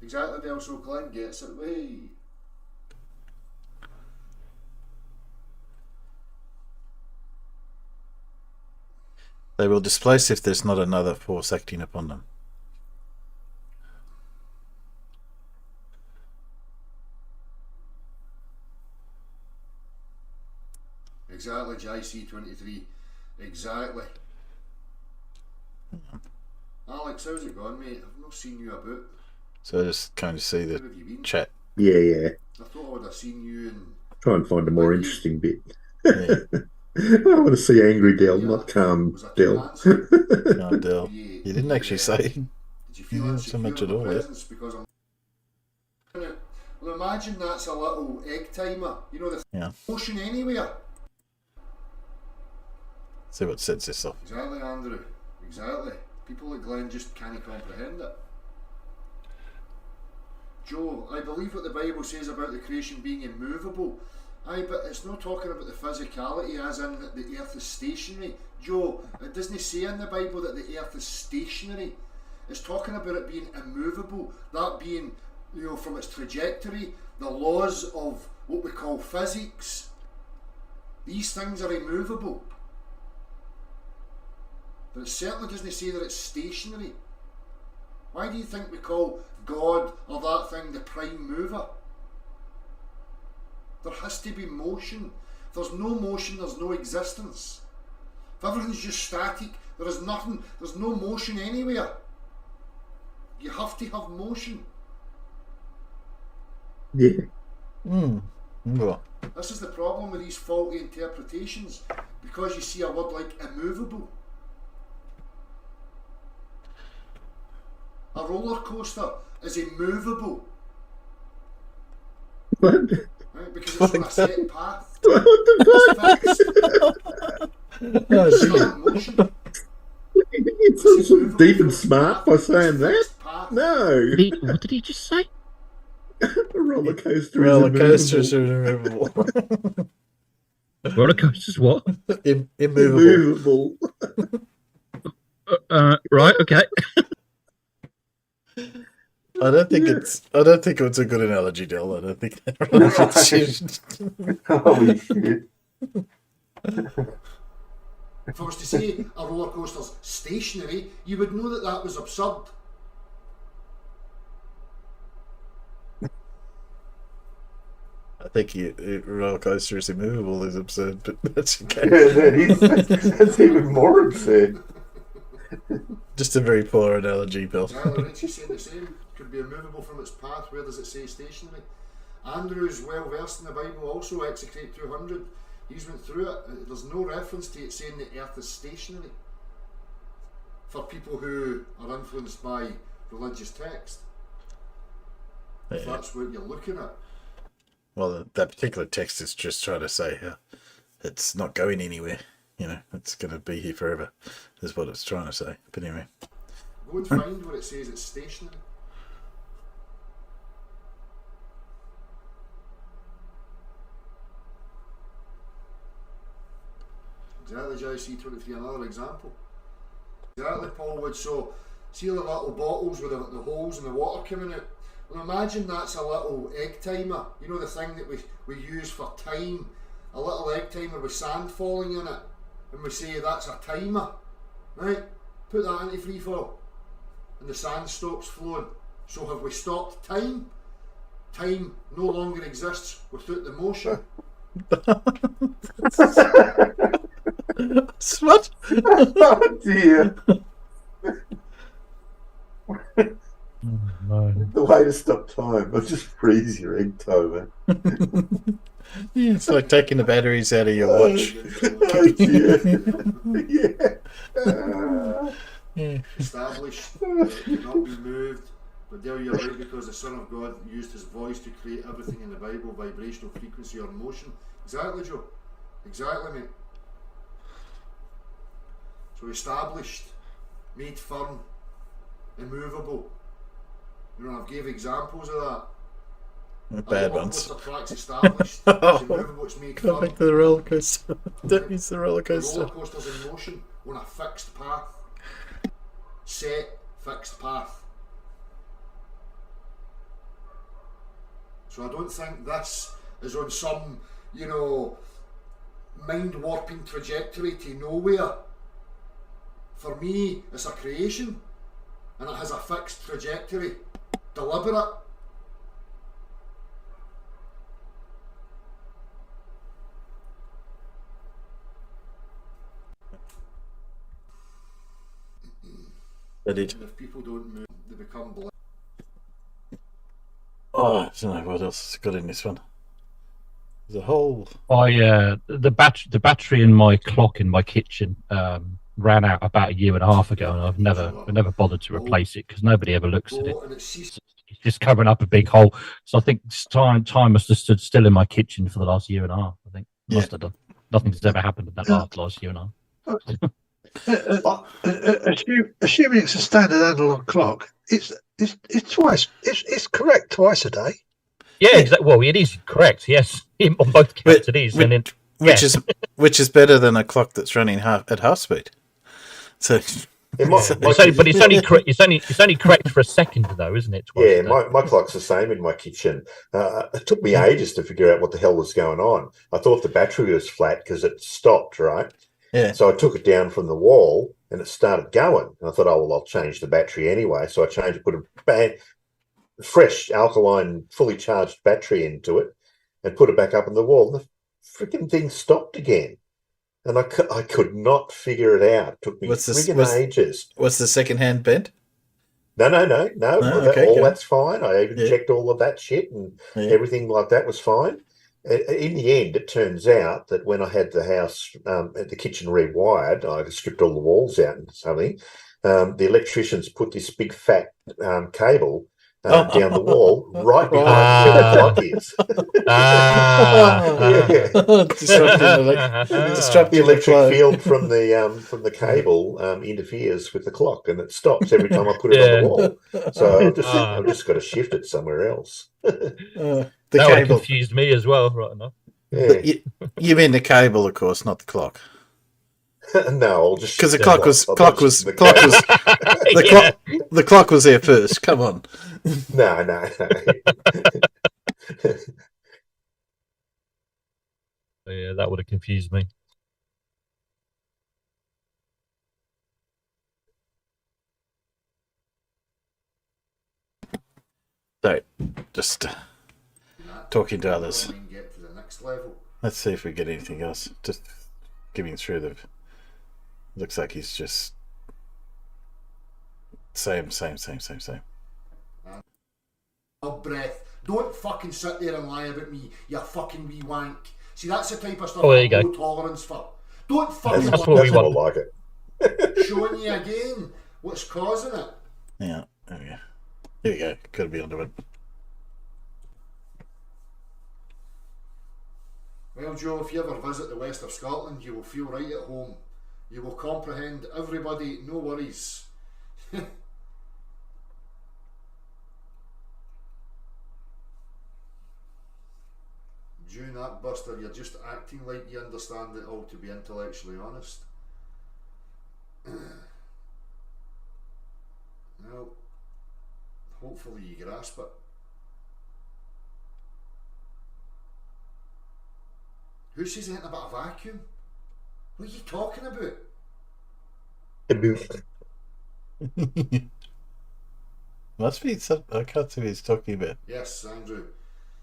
Exactly, Dell, so Glenn gets it way. They will displace if there's not another force acting upon them. Exactly, JC23. Exactly. Alex, how's it going, mate? I've not seen you about. So I just kind of see the chat. Yeah. I thought I would have seen you in. Try and find a more interesting bit. Yeah. I want to see angry Dell, not calm Dell. Calm Dell. You didn't actually say. Did you feel didn't so much at all, yeah. Because well, imagine that's a little egg timer. You know, the motion anywhere. See what sets this off. Exactly, Andrew. Exactly. People like Glenn just can't comprehend it. Joe, I believe what the Bible says about the creation being immovable. Aye, but it's not talking about the physicality as in that the earth is stationary. Joe, it doesn't say in the Bible that the earth is stationary. It's talking about it being immovable, that being, from its trajectory, the laws of what we call physics. These things are immovable. but it certainly doesn't say that it's stationary. Why do you think we call God or that thing the prime mover? There has to be motion. If there's no motion, there's no existence. If everything's just static, there is nothing, there's no motion anywhere. You have to have motion. Yeah. Well, This is the problem with these faulty interpretations, because you see a word like immovable. A roller coaster is immovable. What? Right? Because it's on a set path. What the It's oh, not in motion. You sound so deep and smart by saying that. Path. No. What did he just say? A roller coaster roller is coasters immovable. are immovable. Roller coasters, what? Immovable. Right, okay. I don't think it's a good analogy, Dell. I don't think that Holy shit. If I was to say a roller coaster's stationary, you would know that that was absurd. I think roller coaster is immovable is absurd, but that's okay. That's even more absurd. Just a very poor analogy, Bill. Tyler Ritchie's saying the same. Could be immovable from its path. Where does it say stationary? Andrew's well versed in the Bible, also Execrate 200. He's went through it. There's no reference to it saying the earth is stationary. For people who are influenced by religious text. If that's what you're looking at. Well, that particular text is just trying to say it's not going anywhere. You know, it's going to be here forever, is what it's trying to say. But anyway. Go and find where it says it's stationary. Exactly, JC23, another example. Exactly, Paul Wood. So, see the little bottles with the holes and the water coming out? Well, imagine that's a little egg timer. You know, the thing that we use for time. A little egg timer with sand falling in it. And we say that's a timer. Right? Put that into free fall. And the sand stops flowing. So have we stopped time? Time no longer exists without the motion. What? Oh dear. No. The way to stop time, I'll just freeze your egg timer. Yeah, it's like taking the batteries out of your watch. Oh dear. Yeah. Established that it cannot be moved. But there you're right, because the Son of God used his voice to create everything in the Bible, vibrational frequency or motion. Exactly, Joe. Exactly, mate. So established, made firm, immovable. You know, I've gave examples of that. Bad ones. The track's established, it's immovable, it's made Come firm. back to the roller coaster. Don't use the roller The coaster. roller coaster's in motion on a fixed path. Set, fixed path. So I don't think this is on some, you know, mind-warping trajectory to nowhere. For me, it's a creation, and it has a fixed trajectory. Deliberate. I did. And if people don't move, they become blind. Oh, I don't know what else has got in this one. There's a whole. The battery in my clock in my kitchen ran out about 1.5 years ago, and I've never bothered to replace it because nobody ever looks at it. It's just covering up a big hole. So I think time must have stood still in my kitchen for the last 1.5 years. I think must have done. Nothing's ever happened in that last 1.5 years. Assuming it's a standard analog clock, it's twice. It's correct twice a day. Yeah, exactly. Well, it is correct. Yes, on both counts it is. Which is better than a clock that's running at half speed. So. But it's only correct. It's only correct for a second, though, isn't it? Yeah, my clock's the same in my kitchen. It took me ages to figure out what the hell was going on. I thought the battery was flat because it stopped, right? Yeah. So I took it down from the wall and it started going. And I thought, oh, well, I'll change the battery anyway. So I put a fresh alkaline, fully charged battery into it and put it back up on the wall. And the freaking thing stopped again. And I could not figure it out. It took me ages. What's the second hand bent? No. Okay, That's fine. I even checked all of that shit and everything like that was fine. In the end, it turns out that when I had the house, the kitchen rewired, I stripped all the walls out and something. The electricians put this big fat cable down the wall right behind where the clock is. The electric field from the cable interferes with the clock and it stops every time I put it on the wall. So I've just got to shift it somewhere else. The that cable would have confused me as well, right enough. Yeah. You mean the cable, of course, not the clock. No, I'll just because the clock was there first. Come on. No. Yeah, that would have confused me. So, just talking to others. Get to the next level. Let's see if we get anything else. Just giving through the. Looks like he's just same. Breath. Don't fucking sit there and lie about me, you fucking wee wank. See, that's the type of stuff there I you have go. no tolerance for. Don't fucking That's what we want. Like it. Showing you again what's causing it. Yeah, there we go. Here we go. Could be onto it. Well, Joe, if you ever visit the west of Scotland, you will feel right at home. You will comprehend everybody, no worries. June that Buster, you're just acting like you understand it all, to be intellectually honest. Well, hopefully you grasp it. Who says anything about a vacuum? What are you talking about? Must be some. I can't see what he's talking about. Yes, Andrew.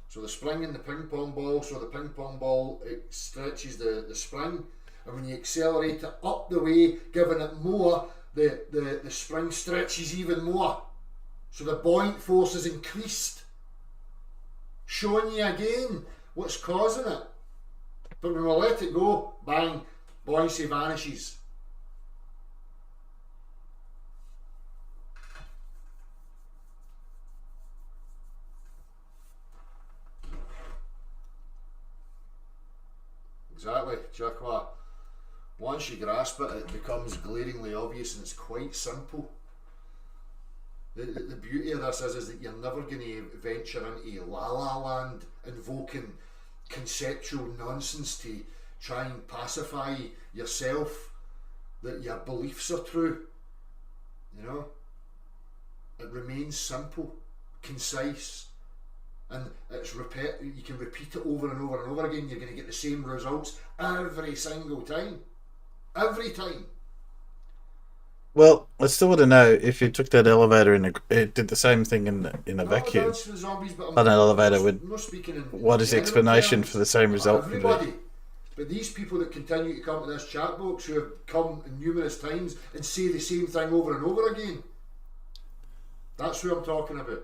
So the spring in the ping pong ball, it stretches the spring, and when you accelerate it up the way, giving it more, the spring stretches even more. So the buoyant force is increased. Showing you again what's causing it. But when we let it go, bang, buoyancy vanishes. Exactly, Jacqua. Once you grasp it, it becomes glaringly obvious and it's quite simple. The beauty of this is that you're never going to venture into la la land invoking conceptual nonsense to try and pacify yourself that your beliefs are true. You know? It remains simple, concise. And it's you can repeat it over and over and over again. You're going to get the same results every single time. Every time. Well, I still want to know if you took that elevator it did the same thing in a vacuum. On an elevator, what is the explanation for the same result? Everybody. But these people that continue to come to this chat box, who have come numerous times and say the same thing over and over again. That's who I'm talking about.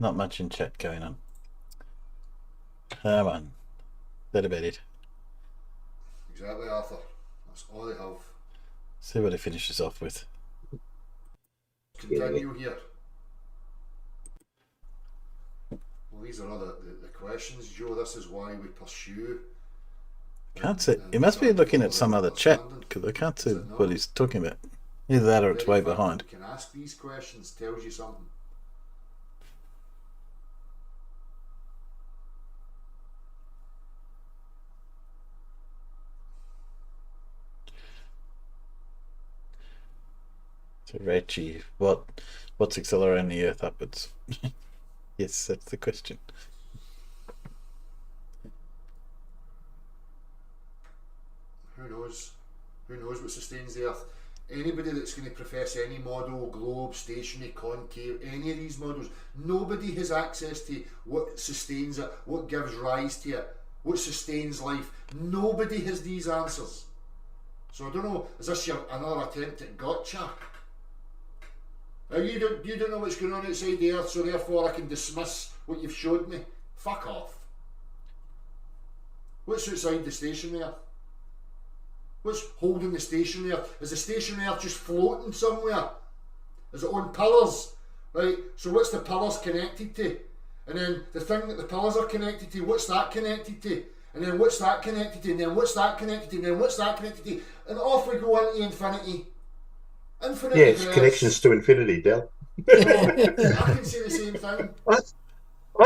Not much in chat going on. Come on. That about it. Exactly, Arthur. That's all they have. See what it finishes off with. Continue here. Well, these are all the questions, Joe. This is why we pursue. Can't see. He must be looking at some other chat because I can't see what he's talking about. Either that or it's way behind. You can ask these questions, tells you something. So Reggie, what's accelerating the Earth upwards? Yes, that's the question. Who knows? Who knows what sustains the Earth? Anybody that's going to profess any model, globe, stationary, concave, any of these models, nobody has access to what sustains it, what gives rise to it, what sustains life. Nobody has these answers. So I don't know, is this another attempt at gotcha? You don't know what's going on outside the Earth, so therefore I can dismiss what you've showed me? Fuck off. What's outside the station there? What's holding the station there? Is the station there just floating somewhere? Is it on pillars? Right, so what's the pillars connected to? And then the thing that the pillars are connected to, what's that connected to? And then what's that connected to? And then what's that connected to? And then what's that connected to? And off we go into infinity. Infinity. Yeah, it's connections to infinity, Dell. So, I can say the same thing. I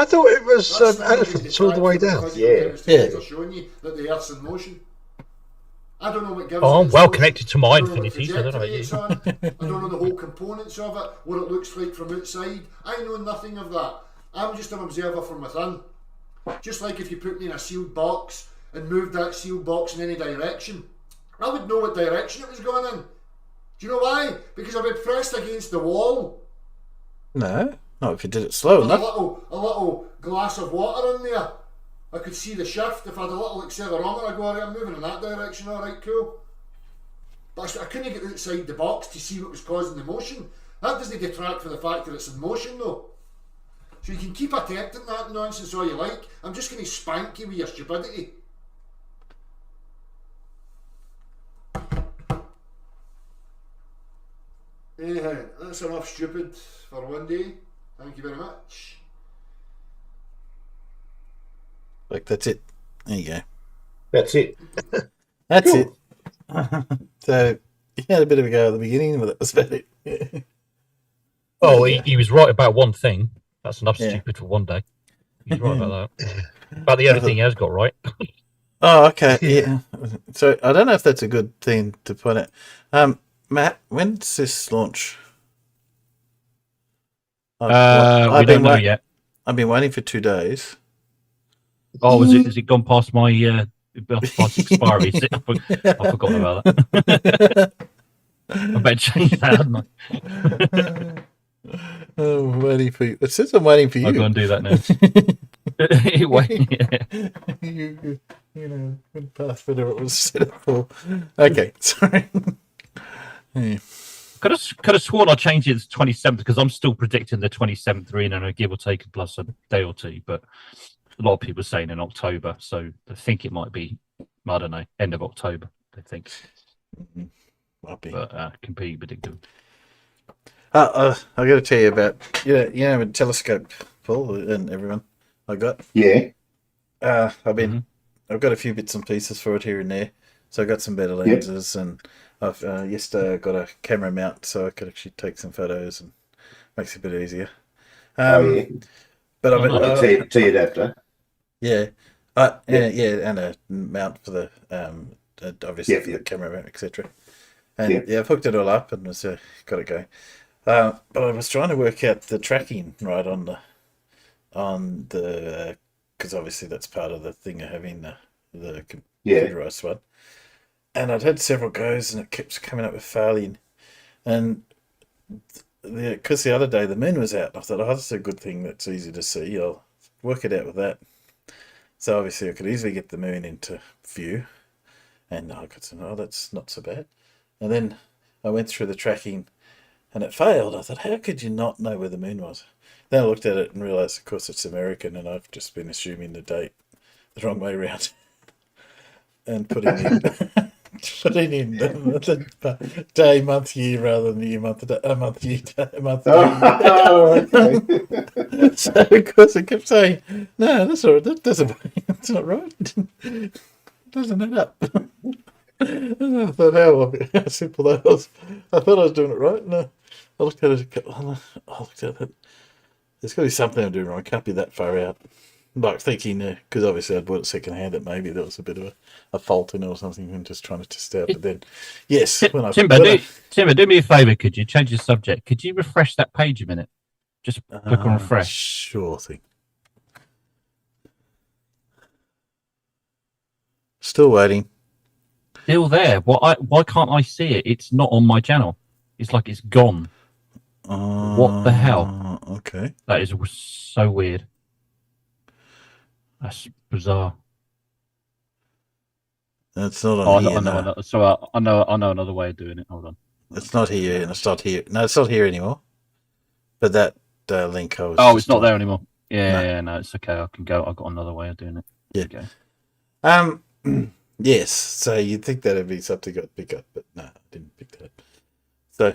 thought it was elephants all the way down. Yeah. They're showing you that the Earth's in motion. I don't know what gives Oh, it I'm its well motion. connected to I my don't know what infinities. I don't know about trajectory you. it's on. I don't know the whole components of it, what it looks like from outside. I know nothing of that. I'm just an observer from within. Just like if you put me in a sealed box and moved that sealed box in any direction, I would know what direction it was going in. Do you know why? Because I'd be pressed against the wall. No, not if you did it slow With enough. a little glass of water in there. I could see the shift. If I had a little accelerometer, I go, alright, I'm moving in that direction, alright, cool. But I couldn't get outside the box to see what was causing the motion. That doesn't detract from the fact that it's in motion though. So you can keep attempting that nonsense all you like. I'm just going to spank you with your stupidity. Anyhow, that's enough stupid for one day. Thank you very much. Like, that's it. There you go. That's it. That's Cool. it. So, you had a bit of a go at the beginning, but that was about it. Oh, he was right about one thing. That's enough Yeah. stupid for one day. He's right about that. About the other thing he has got right. Oh, okay. Yeah. So, I don't know if that's a good thing to put it. Matt, when's this launch? We don't know yet. I've been waiting for 2 days. Oh, has it gone past my past expiry? Is it? I've forgotten about that. I better change that, hadn't I? Oh, I'm waiting for you. It says I'm waiting for you. I'll go and do that now. You know, past whatever it was set up for. Okay, sorry. Yeah. Could have sworn I changed it to 27th because I'm still predicting the 27th in and a give or take a plus a day or two, but a lot of people are saying in October, so I think it might be, I don't know, end of October, I think. Might be. But can be predictable. I got to tell you about a telescope, Paul, and everyone. I got. Yeah. I've got a few bits and pieces for it here and there. So I got some better lenses, and I've yesterday I got a camera mount so I could actually take some photos, and makes it a bit easier. Yeah. But I've T adapter. Yeah. And a mount for the obviously for the camera mount, etc. And I've hooked it all up and was got it going. But I was trying to work out the tracking right on the because obviously that's part of the thing of having the computerized one. And I'd had several goes and it kept coming up with failing. And because the other day the moon was out, I thought, that's a good thing that's easy to see. I'll work it out with that. So obviously I could easily get the moon into view. And I could say, that's not so bad. And then I went through the tracking and it failed. I thought, how could you not know where the moon was? Then I looked at it and realised, of course, it's American and I've just been assuming the date the wrong way around. And putting in the day, month, year rather than year, month, month, year, month, year. So, of course, I kept saying, no, that's all right. That's not right. It doesn't add up. I thought how simple that was. I thought I was doing it right. No, I looked at it. There's got to be something I'm doing wrong. I can't be that far out. like thinking, because obviously I'd bought it second hand, that maybe there was a bit of a fault in it or something, and just trying to test it out. But then, yes, Timber, do me a favour. Could you change the subject? Could you refresh that page a minute? Just click on refresh. Sure thing. Still waiting. Still there. Why can't I see it? It's not on my channel. It's like it's gone. What the hell? Okay. That is so weird. That's bizarre. It's not on here. I know another way of doing it. Hold on. It's not here, and it's not here. No, it's not here anymore. But that link I was. Oh, it's not there anymore. Yeah, no, it's okay. I can go. I've got another way of doing it. Yeah. Okay. Yes. So you'd think that'd be something I'd pick up, but no, I didn't pick that up. So